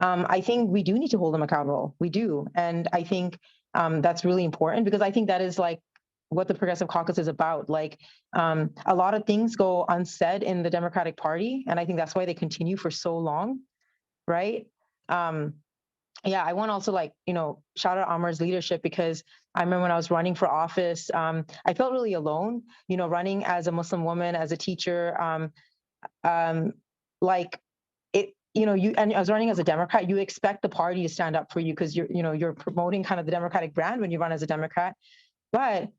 I think we do need to hold them accountable. We do. And I think that's really important, because I think that is what the Progressive Caucus is about. A lot of things go unsaid in the Democratic Party, and I think that's why they continue for so long, right? Yeah, I want to also shout out Amar's leadership, because I remember when I was running for office, I felt really alone, running as a Muslim woman, as a teacher, and I was running as a Democrat. You expect the party to stand up for you, because you're promoting kind of the Democratic brand when you run as a Democrat. But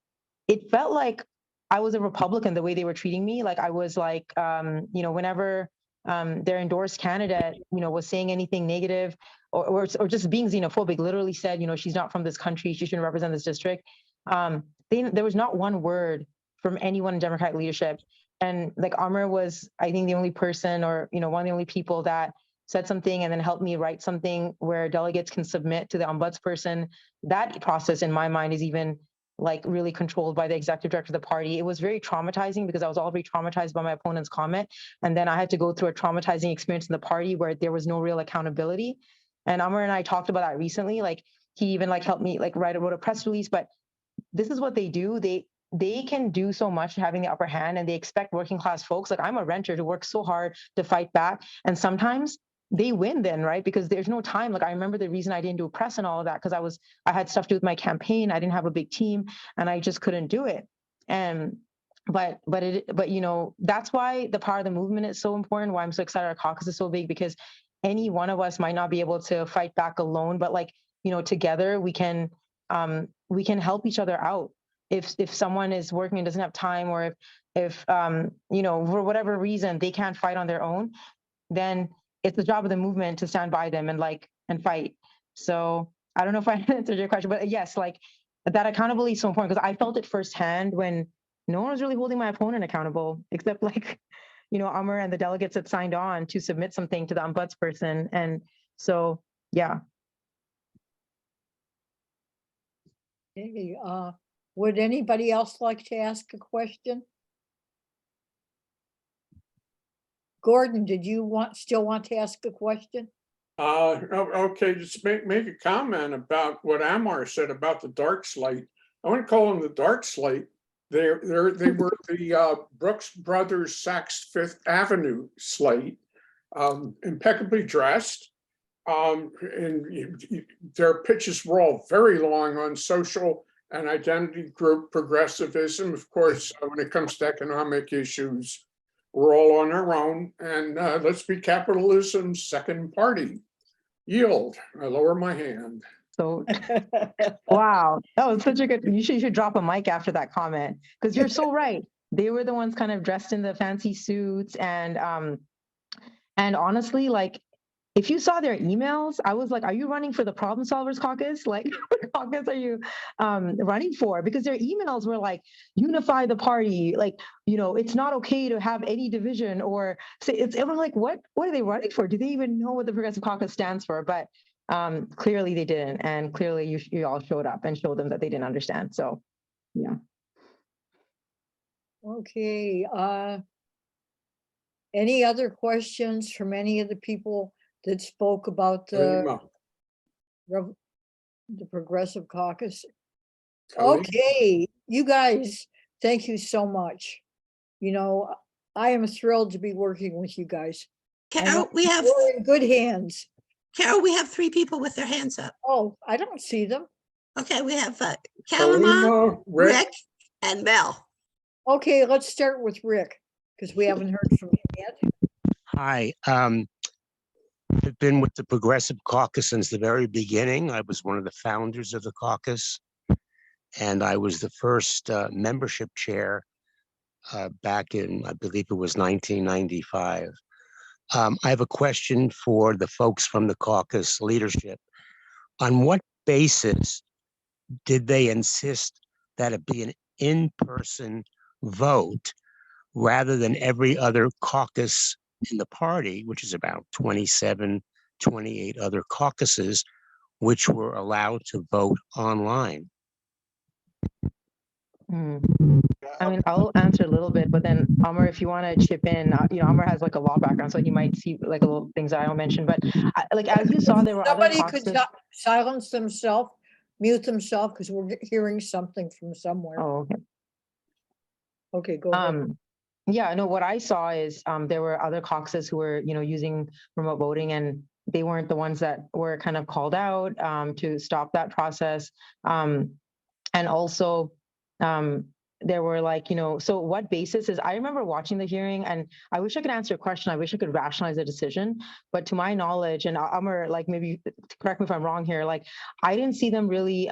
it felt like I was a Republican the way they were treating me. I was whenever their endorsed candidate, was saying anything negative, or just being xenophobic, literally said, she's not from this country, she shouldn't represent this district. There was not one word from anyone in Democratic leadership. And Amar was, I think, the only person, or one of the only people that said something and then helped me write something where delegates can submit to the ombudsperson. That process, in my mind, is even really controlled by the executive director of the party. It was very traumatizing, because I was already traumatized by my opponent's comment. And then I had to go through a traumatizing experience in the party where there was no real accountability. And Amar and I talked about that recently. He even helped me wrote a press release. But this is what they do. They can do so much having the upper hand, and they expect working class folks, I'm a renter, to work so hard to fight back. And sometimes they win then, right? Because there's no time. I remember the reason I didn't do press and all of that, because I had stuff to do with my campaign. I didn't have a big team, and I just couldn't do it. And but that's why the power of the movement is so important. Why I'm so excited our caucus is so big, because any one of us might not be able to fight back alone, but together we can help each other out. If someone is working and doesn't have time, or if for whatever reason they can't fight on their own, then it's the job of the movement to stand by them and fight. So I don't know if I answered your question, but yes, that accountability is so important, because I felt it firsthand when no one was really holding my opponent accountable, except Amar and the delegates that signed on to submit something to the ombudsperson. And so, yeah. Okay, would anybody else like to ask a question? Gordon, did you still want to ask a question? Okay, just make a comment about what Amar said about the dark slate. I wouldn't call them the dark slate. They were the Brooks Brothers Saks Fifth Avenue slate, impeccably dressed. And their pitches were all very long on social and identity group progressivism. Of course, when it comes to economic issues, we're all on our own. And let's be capitalism's second party. Yield. I lower my hand. So, wow, that was such a good, you should drop a mic after that comment, because you're so right. They were the ones kind of dressed in the fancy suits, and honestly, like, if you saw their emails, I was like, are you running for the Problem Solvers Caucus? Like, what caucus are you running for? Because their emails were like, unify the party. Like, you know, it's not okay to have any division, or say it's, and we're like, what are they running for? Do they even know what the Progressive Caucus stands for? But clearly they didn't. And clearly you all showed up and showed them that they didn't understand. So, yeah. Okay. Any other questions from any of the people that spoke about the Progressive Caucus? Okay, you guys, thank you so much. You know, I am thrilled to be working with you guys. Carol, we're in good hands. Carol, we have 3 people with their hands up. Oh, I don't see them. Okay, we have Kalima, Rick, and Mel. Okay, let's start with Rick, because we haven't heard from him yet. Hi, I've been with the Progressive Caucus since the very beginning. I was one of the founders of the caucus, and I was the first membership chair back in, I believe it was 1995. I have a question for the folks from the caucus leadership. On what basis did they insist that it be an in-person vote rather than every other caucus in the party, which is about 27, 28 other caucuses, which were allowed to vote online? I mean, I'll answer a little bit, but then Amr, if you want to chip in, you know, Amr has like a law background, so he might see like a little things I don't mention. But like, as you saw, there were Somebody other could caucuses. silence themselves, mute themselves, because we're hearing something from somewhere. Oh, okay. Okay, go ahead. Yeah, no, what I saw is there were other caucuses who were, you know, using remote voting, and they weren't the ones that were kind of called out to stop that process. And also, there were like, you know, so what basis is, I remember watching the hearing, and I wish I could answer a question. I wish I could rationalize the decision, but to my knowledge, and Amr, like, maybe correct me if I'm wrong here, like, I didn't see them really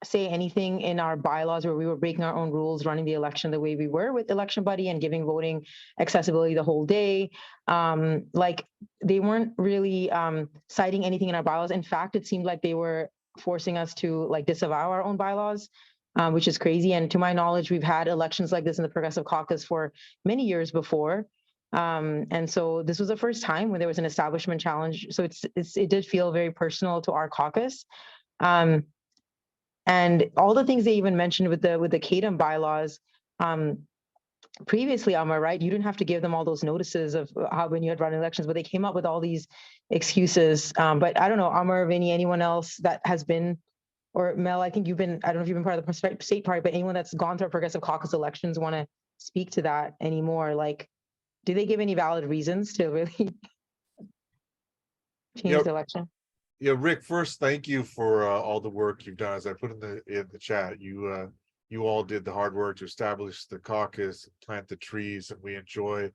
say anything in our bylaws where we were breaking our own rules, running the election the way we were with Election Buddy and giving voting accessibility the whole day. Like, they weren't really citing anything in our bylaws. In fact, it seemed like they were forcing us to like disavow our own bylaws, which is crazy. And to my knowledge, we've had elections like this in the Progressive Caucus for many years before. And so this was the first time when there was an establishment challenge. So it did feel very personal to our caucus. And all the things they even mentioned with the CADEM bylaws, previously, Amr, right? You didn't have to give them all those notices of how when you had run elections, but they came up with all these excuses. But I don't know, Amr, Vinny, anyone else that has been, or Mel, I think you've been, I don't know if you've been part of the state party, but anyone that's gone through Progressive Caucus elections want to speak to that anymore? Like, do they give any valid reasons to really change the election? Yeah, Rick, first, thank you for all the work you've done. As I put in the chat, you all did the hard work to establish the caucus, plant the trees, and we enjoy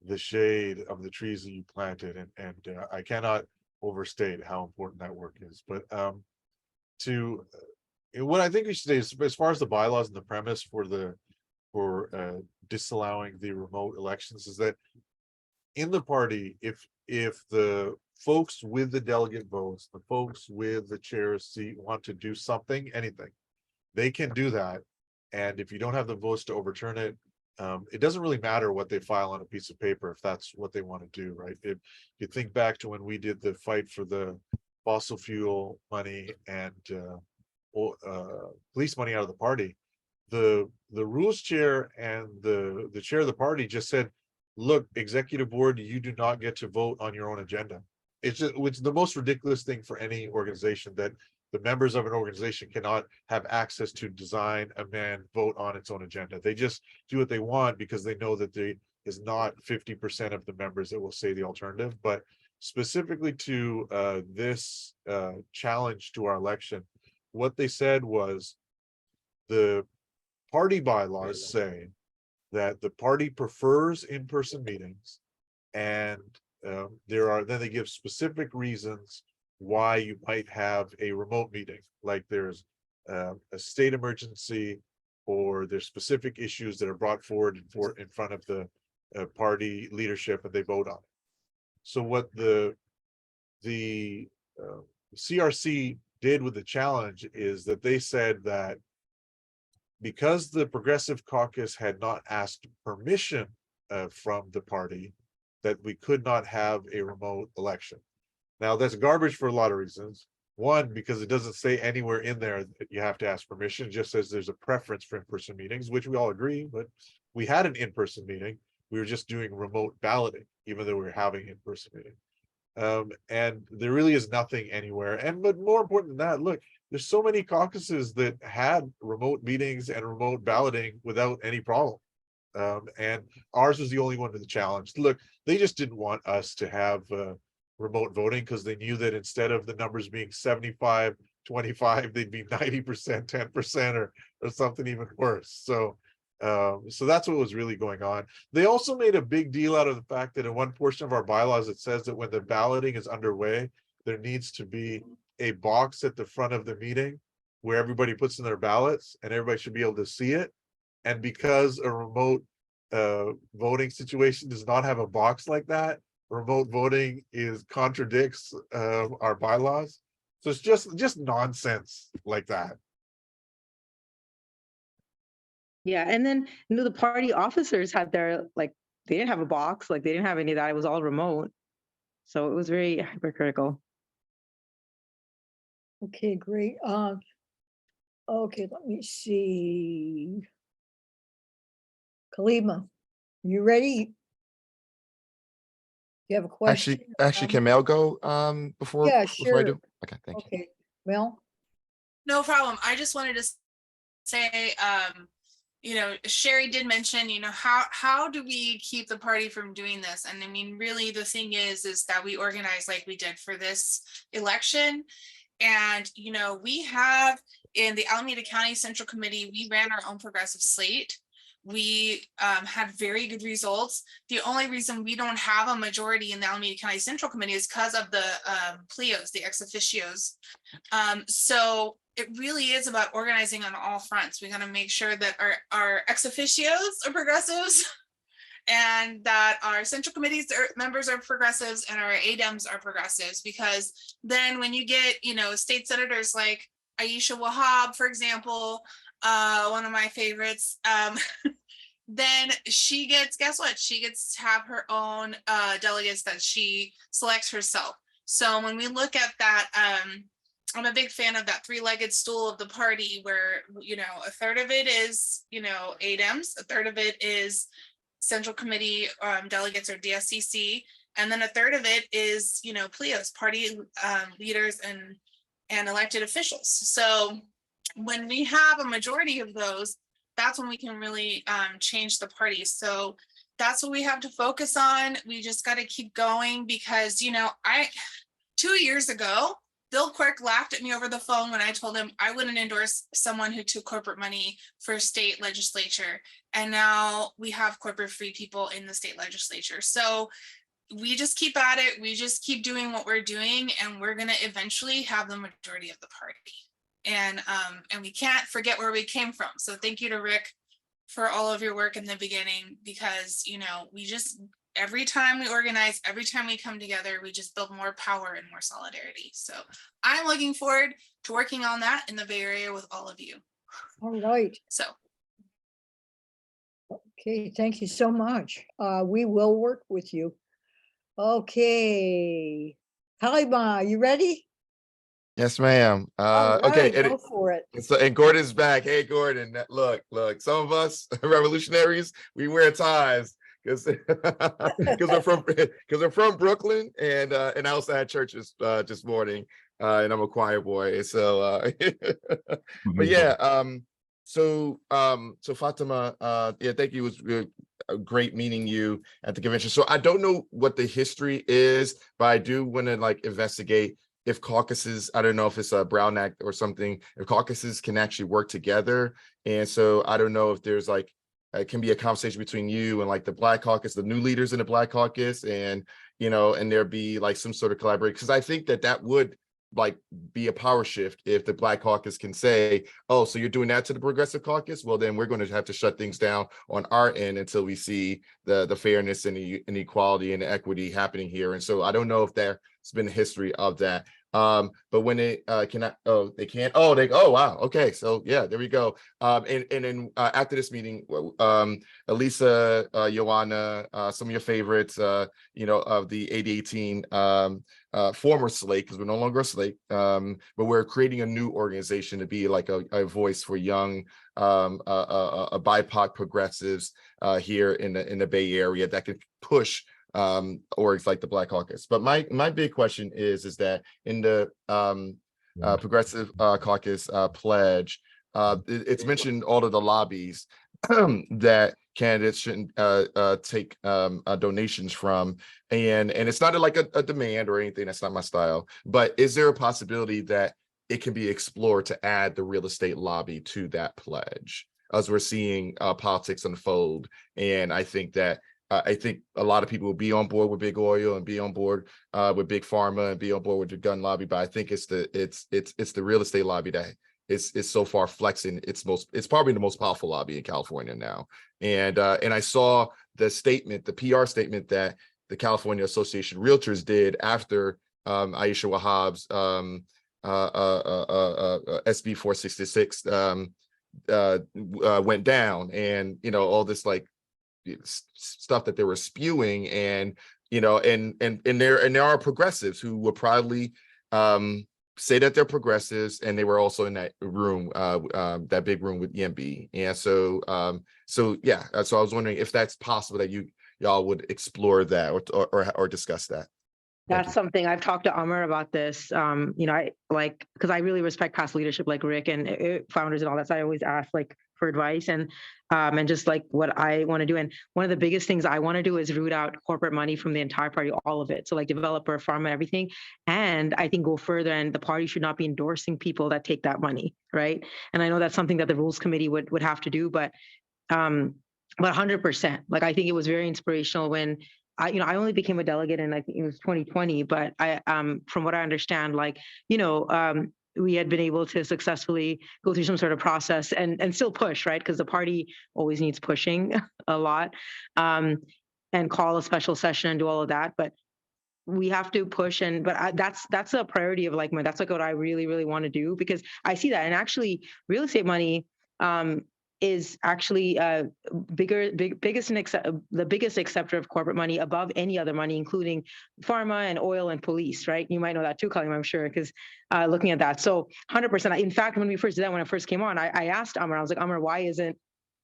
the shade of the trees that you planted. And I cannot overstate how important that work is. But what I think we should say is, as far as the bylaws and the premise for disallowing the remote elections, is that in the party, if the folks with the delegate votes, the folks with the chair's seat want to do something, anything, they can do that. And if you don't have the votes to overturn it, it doesn't really matter what they file on a piece of paper if that's what they want to do, right? If you think back to when we did the fight for the fossil fuel money and police money out of the party, the rules chair and the chair of the party just said, look, executive board, you do not get to vote on your own agenda. It's the most ridiculous thing for any organization, that the members of an organization cannot have access to design, amend, vote on its own agenda. They just do what they want because they know that there is not 50% of the members that will say the alternative. But specifically to this challenge to our election, what they said was the party bylaws say that the party prefers in-person meetings, and then they give specific reasons why you might have a remote meeting, like there's a state emergency, or there's specific issues that are brought forward in front of the party leadership and they vote on it. So what the CRC did with the challenge is that they said that because the Progressive Caucus had not asked permission from the party, that we could not have a remote election. Now, that's garbage for a lot of reasons. One, because it doesn't say anywhere in there that you have to ask permission. It just says there's a preference for in-person meetings, which we all agree, but we had an in-person meeting. We were just doing remote balloting, even though we were having in-person meeting. And there really is nothing anywhere. But more important than that, look, there's so many caucuses that had remote meetings and remote balloting without any problem. And ours was the only one with the challenge. Look, they just didn't want us to have remote voting because they knew that instead of the numbers being 75, 25, they'd be 90%, 10%, or something even worse. So that's what was really going on. They also made a big deal out of the fact that in one portion of our bylaws, it says that when the balloting is underway, there needs to be a box at the front of the meeting where everybody puts in their ballots and everybody should be able to see it. And because a remote voting situation does not have a box like that, remote voting contradicts our bylaws. So it's just nonsense like that. Yeah, and then the party officers had their, like, they didn't have a box, like they didn't have any of that. It was all remote. So it was very hypocritical. Okay, great. Okay, let me see. Kalima, you ready? You have a question? Actually, can Mel go before Yeah, before I sure. do? Okay, thank you. Okay, Mel? No problem. I just wanted to say, Sherry did mention, how do we keep the party from doing this? And I mean, really the thing is that we organize like we did for this election. And, we have in the Alameda County Central Committee, we ran our own progressive slate. We had very good results. The only reason we don't have a majority in the Alameda County Central Committee is because of the PLEOs, the ex officios. So it really is about organizing on all fronts. We got to make sure that our ex officios are progressives and that our central committees members are progressives and our ADEMs are progressives, because then when you get, state senators like Aisha Wahab, for example, one of my favorites, then she gets, guess what? She gets to have her own delegates that she selects herself. So when we look at that, I'm a big fan of that three-legged stool of the party where, a third of it is, ADEMs, a third of it is Central Committee delegates or DSCC, and then a third of it is, PLEOs, party leaders and elected officials. So when we have a majority of those, that's when we can really change the party. So that's what we have to focus on. We just got to keep going because, 2 years ago, Bill Quirk laughed at me over the phone when I told him I wouldn't endorse someone who took corporate money for state legislature. And now we have corporate free people in the state legislature. So we just keep at it. We just keep doing what we're doing, and we're going to eventually have the majority of the party. And we can't forget where we came from. So thank you to Rick for all of your work in the beginning, because, we just, every time we organize, every time we come together, we just build more power and more solidarity. So I'm looking forward to working on that in the Bay Area with all of you. All right. So. Okay, thank you so much. We will work with you. Okay. Kalima, you ready? Yes, ma'am. All Okay, right, go for it. and Gordon's back. Hey, Gordon, look, some of us revolutionaries, we wear ties because we're from Brooklyn, and I also had churches this morning. and I'm a choir boy. So, but yeah, so Fatima, yeah, thank you. It was really great meeting you at the convention. So I don't know what the history is, but I do want to like investigate if caucuses, I don't know if it's a Brown Act or something, if caucuses can actually work together. And so I don't know if there's like, it can be a conversation between you and like the Black Caucus, the new leaders in the Black Caucus, and, you know, and there be like some sort of collaboration. Because I think that that would like be a power shift if the Black Caucus can say, oh, so you're doing that to the Progressive Caucus? Well, then we're going to have to shut things down on our end until we see the fairness and the equality and the equity happening here. And so I don't know if there's been a history of that. But when they cannot, oh, they can't, oh, oh, wow, okay, so yeah, there we go. And then after this meeting, Elisa, Joanna, some of your favorites, you know, of the AD18 former slate, because we're no longer a slate, but we're creating a new organization to be like a voice for young BIPOC progressives here in the Bay Area that can push orgs like the Black Caucus. But my big question is that in the Progressive Caucus pledge, it's mentioned all of the lobbies that candidates shouldn't take donations from, and it's not like a demand or anything. That's not my style. But is there a possibility that it can be explored to add the real estate lobby to that pledge, as we're seeing politics unfold? And I think that I think a lot of people will be on board with big oil and be on board with big pharma and be on board with the gun lobby. But I think it's the real estate lobby that is so far flexing. It's probably the most powerful lobby in California now. And I saw the statement, the PR statement that the California Association of Realtors did after Aisha Wahhab's SB 466 went down, and you know, all this like stuff that they were spewing, and you know, and there are progressives who will probably say that they're progressives, and they were also in that room, that big room with EMB. And so yeah, so I was wondering if that's possible that y'all would explore that or discuss that. That's something I've talked to Amr about this. You know, I like, because I really respect past leadership like Rick and founders and all that. So I always ask like for advice and just like what I want to do. And one of the biggest things I want to do is root out corporate money from the entire party, all of it. So like developer, pharma, everything. And I think go further, and the party should not be endorsing people that take that money, right? And I know that's something that the rules committee would have to do, but 100%. Like I think it was very inspirational when I only became a delegate in, I think it was 2020, but from what I understand, like, we had been able to successfully go through some sort of process and still push, right? Because the party always needs pushing a lot, and call a special session and do all of that. But we have to push, that's a priority of like that's like what I really, really want to do, because I see that. And actually real estate money is actually the biggest acceptor of corporate money above any other money, including pharma and oil and police, right? You might know that too, Kaleem, I'm sure, because looking at that. So 100%. In fact, when we first did that, when I first came on, I asked Amr, I was like, Amr, why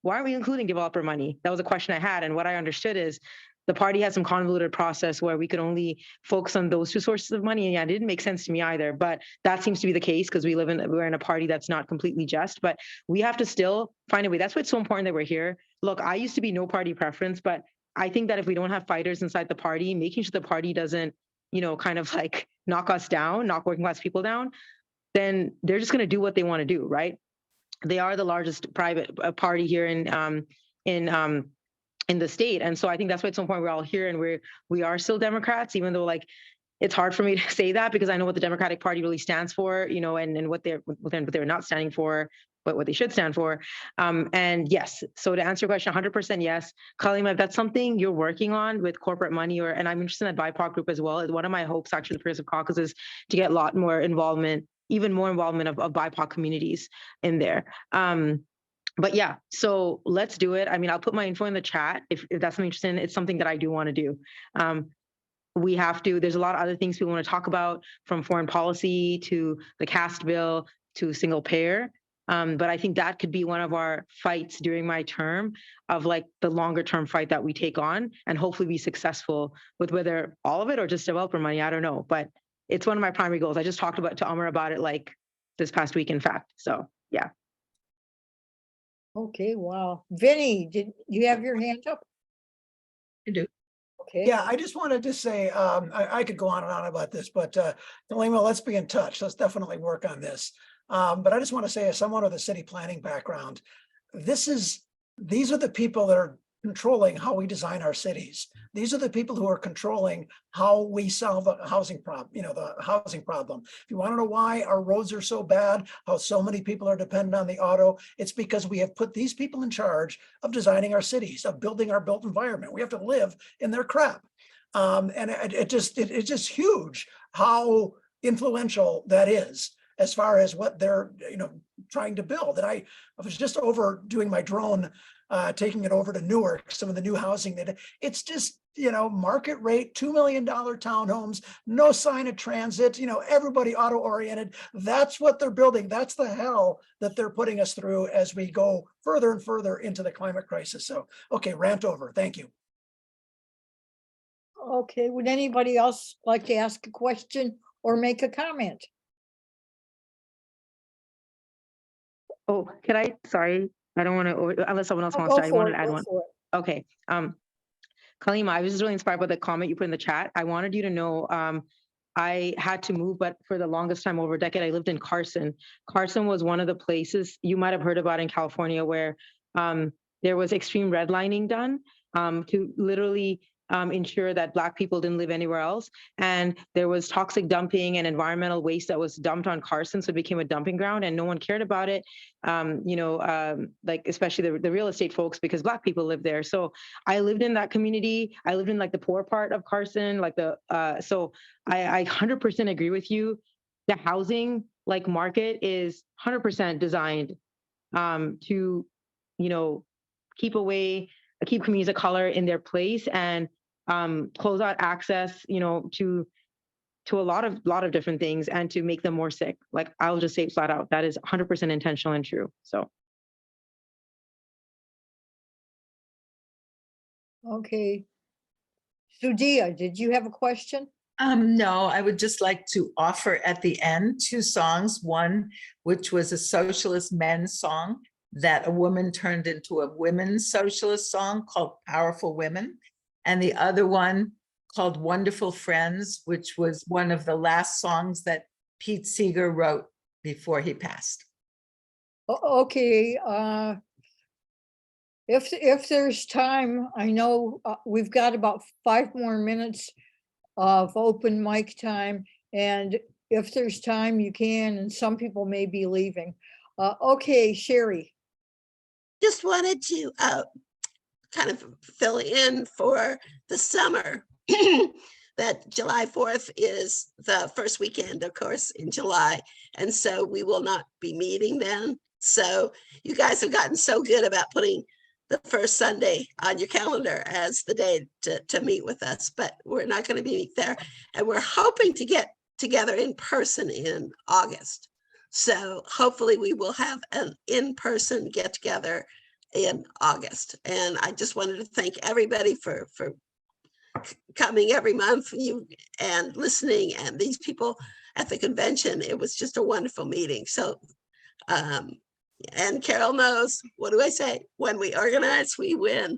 aren't we including developer money? That was a question I had. And what I understood is the party had some convoluted process where we could only focus on those two sources of money. And yeah, it didn't make sense to me either, but that seems to be the case because we're in a party that's not completely just, but we have to still find a way. That's why it's so important that we're here. Look, I used to be no party preference, but I think that if we don't have fighters inside the party, making sure the party doesn't, kind of like knock us down, knock working class people down, then they're just going to do what they want to do, right? They are the largest private party here in the state. And so I think that's why it's so important we're all here and we are still Democrats, even though like it's hard for me to say that because I know what the Democratic Party really stands for, and what they're not standing for, but what they should stand for. And yes, so to answer your question, 100% yes. Kaleem, if that's something you're working on with corporate money, and I'm interested in that BIPOC group as well. One of my hopes actually the Progressive Caucus is to get a lot more involvement, even more involvement of BIPOC communities in there. But yeah, so let's do it. I mean, I'll put my info in the chat if that's something interesting. It's something that I do want to do. We have to, there's a lot of other things we want to talk about, from foreign policy to the caste bill to single payer. But I think that could be one of our fights during my term, of like the longer term fight that we take on and hopefully be successful with whether all of it or just developer money. I don't know, but it's one of my primary goals. I just talked to Amr about it like this past week, in fact. So yeah. Okay, wow. Vinny, did you have your hand up? I do. Okay. Yeah, I just wanted to say, I could go on and on about this, but Delima, let's be in touch. Let's definitely work on this. But I just want to say, as someone with a city planning background, these are the people that are controlling how we design our cities. These are the people who are controlling how we solve a housing problem, the housing problem. If you want to know why our roads are so bad, how so many people are dependent on the auto, it's because we have put these people in charge of designing our cities, of building our built environment. We have to live in their crap. And it's just huge how influential that is as far as what they're trying to build. And I was just over doing my drone, taking it over to Newark, some of the new housing that it's just, market rate, $2 million townhomes, no sign of transit, everybody auto oriented. That's what they're building. That's the hell that they're putting us through as we go further and further into the climate crisis. So, okay, rant over. Thank you. Okay, would anybody else like to ask a question or make a comment? Oh, sorry, I don't want to, unless someone else Oh, wants go to, I for wanted it, to add go one. for it. Okay. Kalima, I was just really inspired by the comment you put in the chat. I wanted you to know, I had to move, but for the longest time, over a decade, I lived in Carson. Carson was one of the places you might have heard about in California where there was extreme redlining done to literally ensure that Black people didn't live anywhere else. And there was toxic dumping and environmental waste that was dumped on Carson. So it became a dumping ground and no one cared about it. Like especially the real estate folks, because Black people live there. So I lived in that community. I lived in like the poor part of Carson, so I 100% agree with you. The housing market is 100% designed to, keep communities of color in their place and close out access, to a lot of different things and to make them more sick. Like I'll just say flat out, that is 100% intentional and true. So. Okay. Sudia, did you have a question? No, I would just like to offer at the end 2 songs. One, which was a socialist men's song that a woman turned into a women's socialist song called Powerful Women. And the other one called Wonderful Friends, which was one of the last songs that Pete Seeger wrote before he passed. Okay. If there's time, I know we've got about 5 more minutes of open mic time. And if there's time, you can, and some people may be leaving. Okay, Sherry. Just wanted to kind of fill in for the summer that July 4th is the first weekend, of course, in July. And so we will not be meeting then. So you guys have gotten so good about putting the first Sunday on your calendar as the day to meet with us, but we're not going to be there. And we're hoping to get together in person in August. So hopefully we will have an in-person get together in August. And I just wanted to thank everybody for coming every month and listening, and these people at the convention. It was just a wonderful meeting. So, and Carol knows, what do I say? When we organize, we win.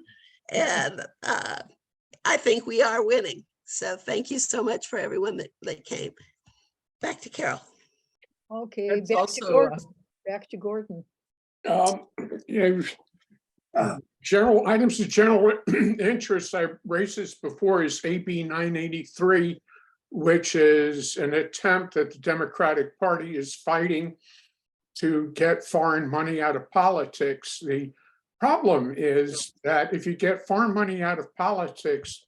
And I think we are winning. So thank you so much for everyone that came. Back to Carol. Okay, back to Gordon. General items of general interest, I raised this before, is AB 983, which is an attempt that the Democratic Party is fighting to get foreign money out of politics. The problem is that if you get foreign money out of politics,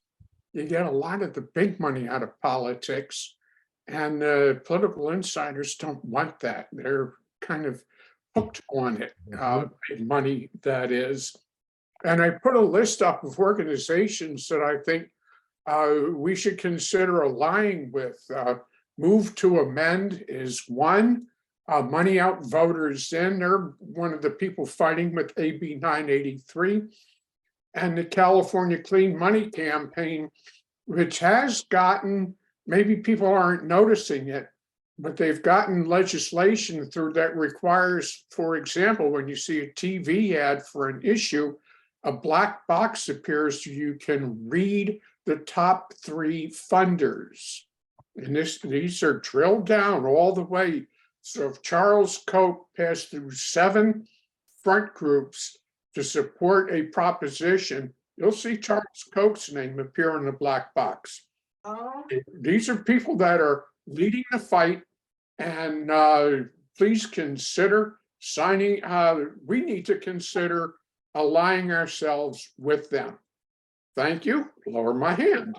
you get a lot of the big money out of politics, and political insiders don't want that. They're kind of hooked on it, big money, that is. And I put a list up of organizations that I think we should consider aligning with. Move to Amend is one. Money Out Voters In, they're one of the people fighting with AB 983. And the California Clean Money Campaign, which has gotten maybe people aren't noticing it, but they've gotten legislation through that requires, for example, when you see a TV ad for an issue, a black box appears, you can read the top 3 funders. And these are drilled down all the way. So if Charles Koch passed through 7 front groups to support a proposition, you'll see Charles Koch's name appear in the black box. These are people that are leading the fight, and please consider signing. We need to consider aligning ourselves with them. Thank you. Lower my hand.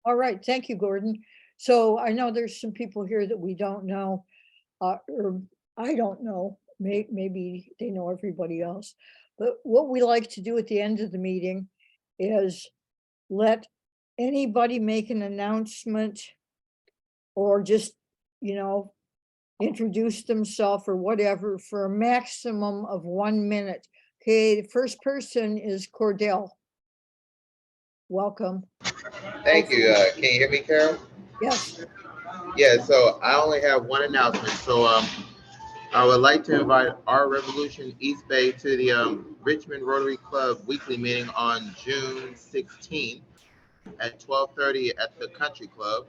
All right, thank you, Gordon. So I know there's some people here that we don't know, or I don't know, maybe they know everybody else. But what we like to do at the end of the meeting is let anybody make an announcement or just, introduce themselves or whatever for a maximum of 1 minute. Okay, the first person is Cordell. Welcome. Thank you. Can you hear me, Carol? Yes. Yeah, so I only have one announcement. So I would like to invite our Revolution East Bay to the Richmond Rotary Club weekly meeting on June 16th at 12:30 at the Country Club.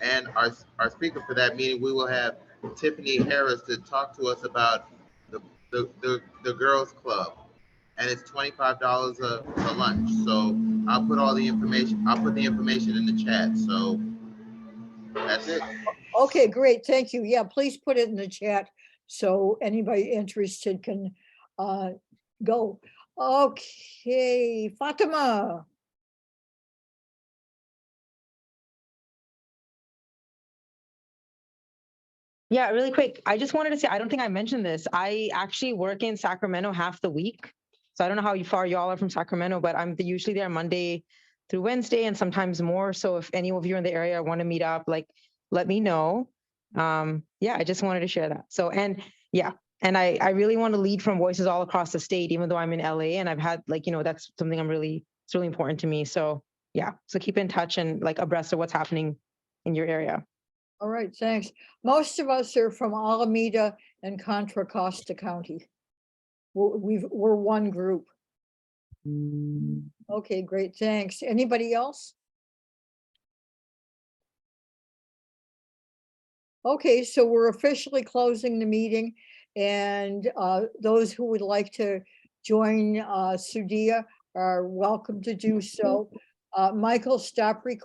And our speaker for that meeting, we will have Tiffany Harris to talk to us about the Girls Club. And it's $25 a lunch. So I'll put all the information, I'll put the information in the chat. So that's it. Okay, great. Thank you. Yeah, please put it in the chat so anybody interested can go. Okay, Fatima. Yeah, really quick. I just wanted to say, I don't think I mentioned this. I actually work in Sacramento half the week. So I don't know how far y'all are from Sacramento, but I'm usually there Monday through Wednesday and sometimes more. So if any of you are in the area want to meet up, like, let me know. Yeah, I just wanted to share that. So, and yeah, and I really want to lead from voices all across the state, even though I'm in LA and I've had that's something it's really important to me. So yeah, so keep in touch and like abreast of what's happening in your area. All right, thanks. Most of us are from Alameda and Contra Costa County. We're one group. Okay, great, thanks. Anybody else? Okay, so we're officially closing the meeting, and those who would like to join Sudia are welcome to do so. Michael, stop recording.